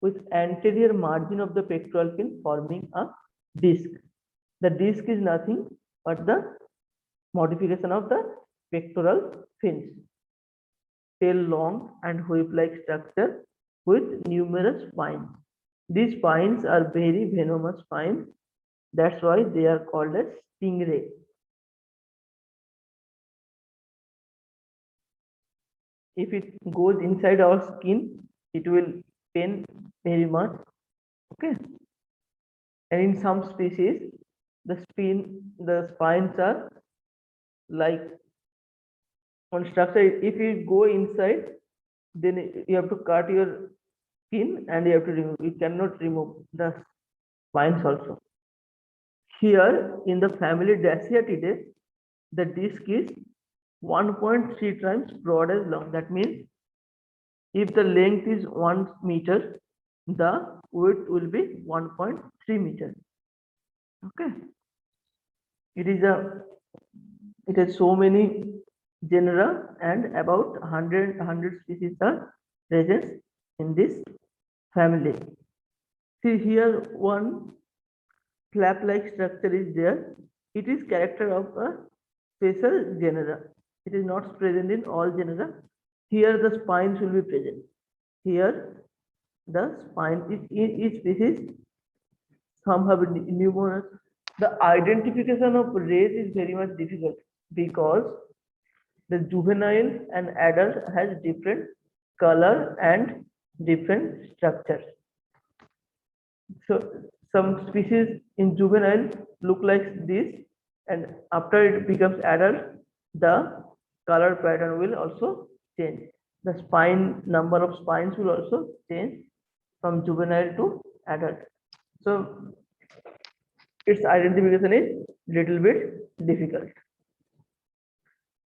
with anterior margin of the pectoral fin forming a disc. The disc is nothing but the modification of the pectoral fins. Tail long and whip-like structure with numerous spines. These spines are very venomous spines That's why they are called as stingray. If it goes inside our skin, it will pain very much. Okay. And in some species, the spines are like on structure. If you go inside, then you have to cut your skin and you have to remove. You cannot remove the spines also. Here in the family Daciatidae, the disc is 1.3 times broad as long. That means if the length is 1 meter, the width will be 1.3 meters. Okay. It has so many genera and about 100 species are present in this family. See here one flap-like structure is there. It is character of a special genera. It is not present in all genera. Here the spines will be present. Here the spine is in each species. Some have numerous. The identification of race is very much difficult because the juvenile and adult has different color and different structures. So some species in juvenile look like this, and after it becomes adult, the color pattern will also change. The number of spines will also change from juvenile to adult. So its identification is little bit difficult.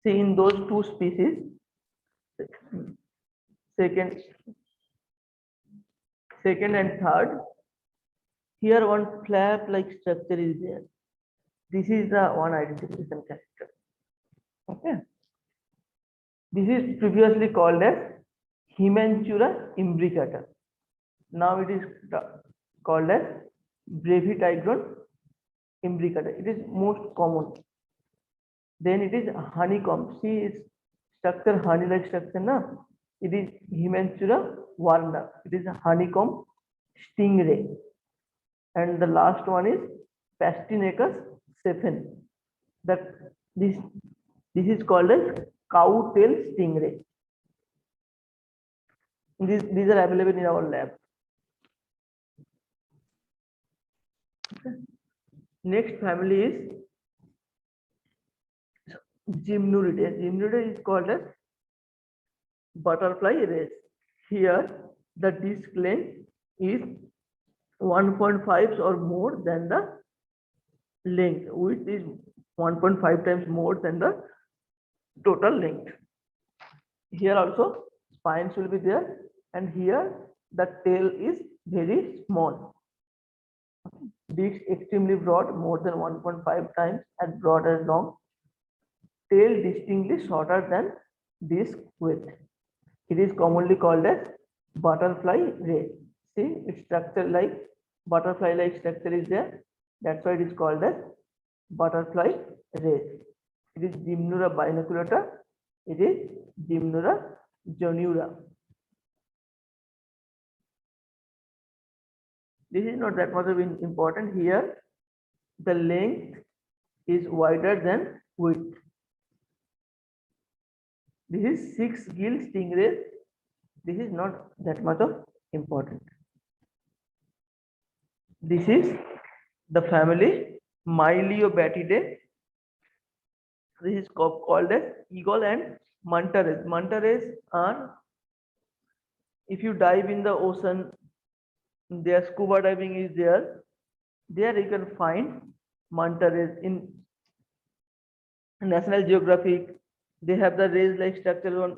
See in those two species, second and third, here one flap-like structure is there. This is the one identification character. Okay. This is previously called as Hemangura imbricata. Now it is called as Brevitigron imbricata. It is most common. Then it is honeycomb. See its structure, honey-like structure. Na? It is Hemangura varna. It is a honeycomb stingray. And the last one is Pastinacus cephen. This is called as cow tail stingray. These are available in our lab. Okay. Next family is Gymnuridae. Gymnuridae is called as butterfly race. Here the disc length is 1.5 or more than the length, which is 1.5 times more than the total length. Here also spines will be there, and here the tail is very small. Disc extremely broad, more than 1.5 times as broad as long. Tail distinctly shorter than disc width. It is commonly called as butterfly race. See, its structure like butterfly-like structure is there. That's why it is called as butterfly race. It is Gymnura binoculata. It is Gymnura jonura. This is not that much of important. Here, the length is wider than width. This is 6 gill stingray. This is not that much of important. This is the family Myliobatidae. This is called as eagle and manta rays. Manta rays are, if you dive in the ocean, their scuba diving is there. There you can find manta rays in National Geographic. They have the rays-like structure on.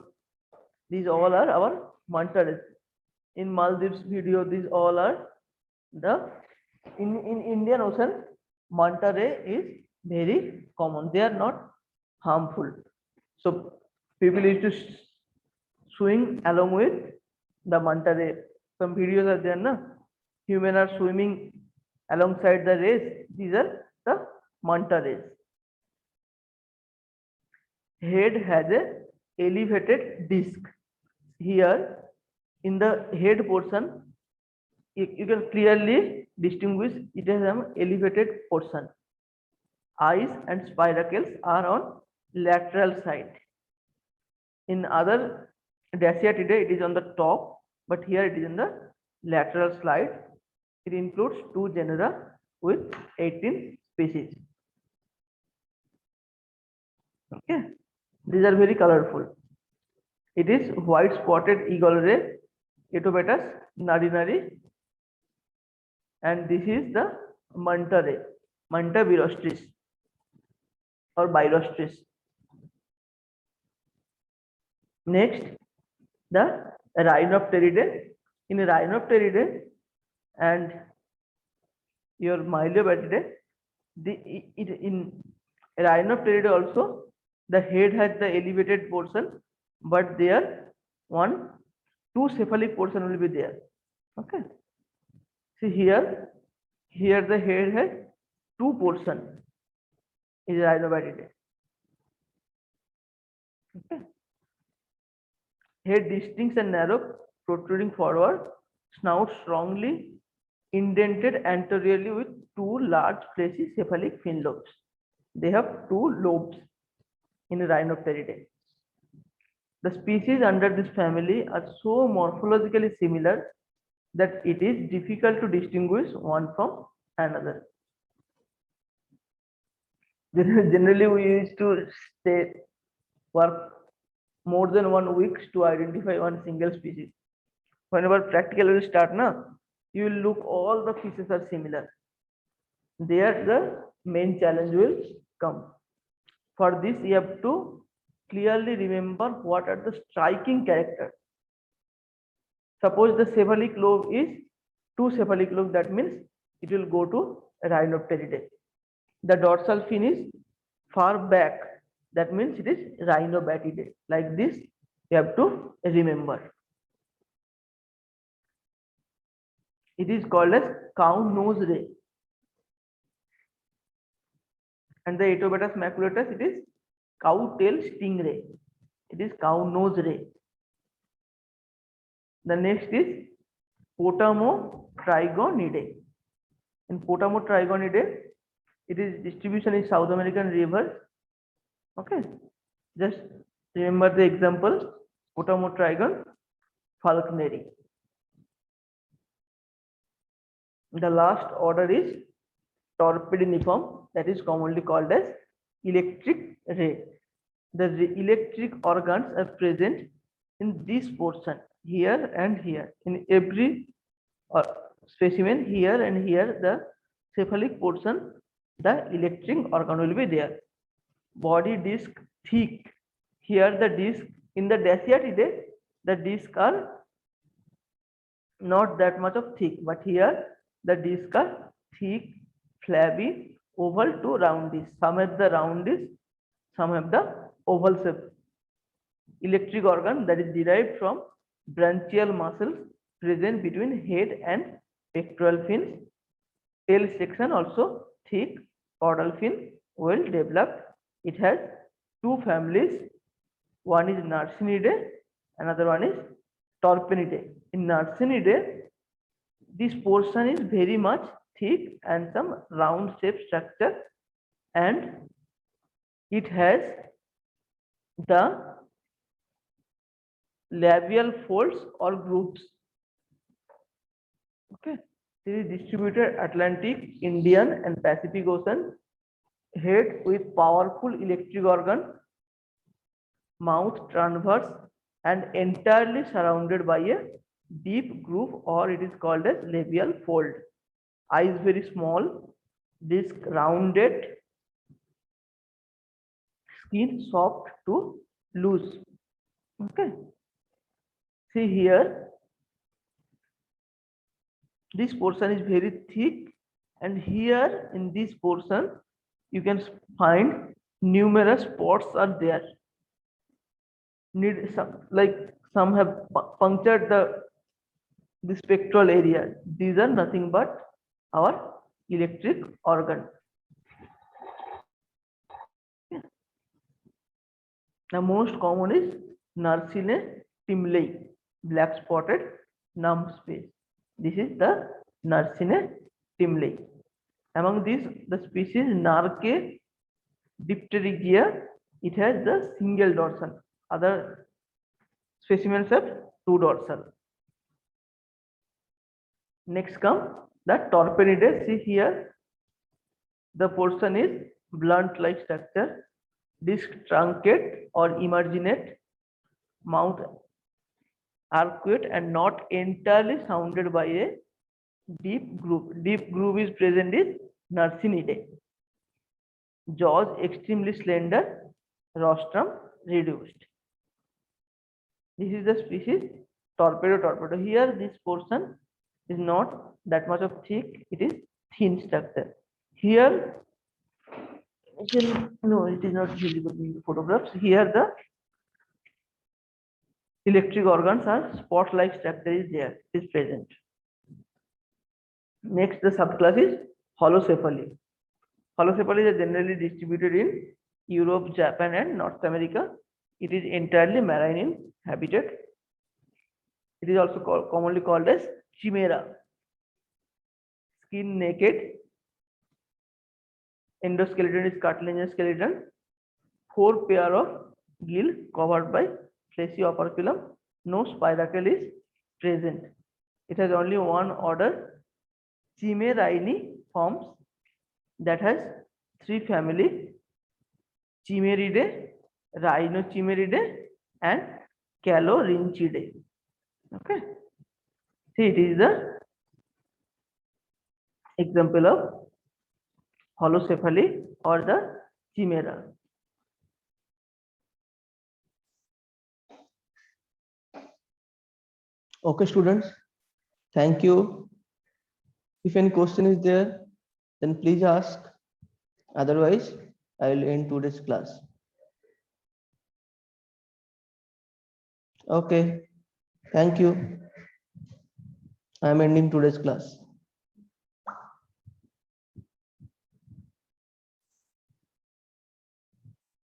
These all are our manta rays. In Maldives video, these all are the in Indian Ocean. Manta ray is very common. They are not harmful. So people used to swim along with the manta ray. Some videos are there, na? Human are swimming alongside the rays. These are the manta rays. Head has a elevated disc. Here in the head portion, you can clearly distinguish it as an elevated portion. Eyes and spiracles are on lateral side. In other Daciatidae, it is on the top, but here it is in the lateral side. It includes 2 genera with 18 species. Okay, these are very colorful. It is white spotted eagle ray, Etobatus narinari, and this is the manta ray, Manta virostris or birostris. Next, the Rhinopteridae. In Rhinopteridae and your Myliobatidae, in Rhinopteridae also the head has the elevated portion, but there 2 cephalic portion will be there. Okay. See here the head has 2 portion is Rhinopteridae. Okay. Head distinct and narrow, protruding forward, snout strongly indented anteriorly with 2 large fleshy cephalic fin lobes. They have 2 lobes in Rhinopteridae. The species under this family are so morphologically similar that it is difficult to distinguish one from another. Generally, we used to work more than 1 week to identify one single species. Whenever practical will start, you will look, all the fishes are similar. There the main challenge will come. For this, you have to clearly remember what are the striking characters. Suppose the cephalic lobe is 2 cephalic lobes, that means it will go to Rhinopteridae. The dorsal fin is far back, that means it is Rhinobatidae. Like this, you have to remember. It is called as cow nose ray. And the Etobatus maculatus, it is cow tail stingray. It is cow nose ray. The next is Potamotrygonidae. In Potamotrygonidae, it is distribution in South American rivers. Okay, just remember the example: Potamotrygon falconeri. The last order is Torpidiniform, that is commonly called as electric ray. The electric organs are present in this portion, here and here. In every specimen, here and here, the cephalic portion, the electric organ will be there. Body disc thick. Here the disc in the Daciatidae, the disc are not that much of thick, but here the disc are thick, flabby, oval to roundish. Some have the roundish, some have the oval shape. Electric organ that is derived from branchial muscles present between head and pectoral fins. Tail section also thick, caudal fin well developed. It has 2 families. One is Narcinidae, another one is Torpinidae. In Narcinidae, this portion is very much thick and some round shaped structure, and it has the labial folds or grooves. Okay, it is distributed Atlantic, Indian and Pacific Ocean. Head with powerful electric organ, mouth transverse and entirely surrounded by a deep groove, or it is called as labial fold. Eyes very small, disc rounded, skin soft to loose. Okay, see here, this portion is very thick, and here in this portion you can find numerous spots are there. Need some have punctured the spectral area. These are nothing but our electric organ. The most common is Narcine timlei, black spotted numb space. This is the Narcine extremely. Among these, the species Narke dipterygia, it has the single dorsal. Other specimens have two dorsal. Next come the Torpedidae. See here, the portion is blunt-like structure, disc truncate or emarginate, mouth arcuate and not entirely surrounded by a deep groove. Deep groove is present in Narcinidae. Jaws extremely slender, rostrum reduced. This is the species torpedo. Here this portion is not that much of thick, it is thin structure. Here, no, it is not visible in the photographs. Here the electric organs are spot-like structure is there, is present. Next, the subclass is holocephaly. Holocephaly is generally distributed in Europe, Japan, and North America. It is entirely marine in habitat. It is also commonly called as chimera. Skin naked. Endoskeleton is cartilaginous skeleton. 4 pair of gill covered by fleshy operculum. No spiracle is present. It has only one order, Chimeraini forms, that has 3 family, Chimeridae, Rhinochimeridae, and Calorhynchidae. Okay. See, it is the example of holocephaly or the chimera. Okay, students. Thank you. If any question is there, then please ask. Otherwise, I will end today's class. Okay. Thank you. I am ending today's class.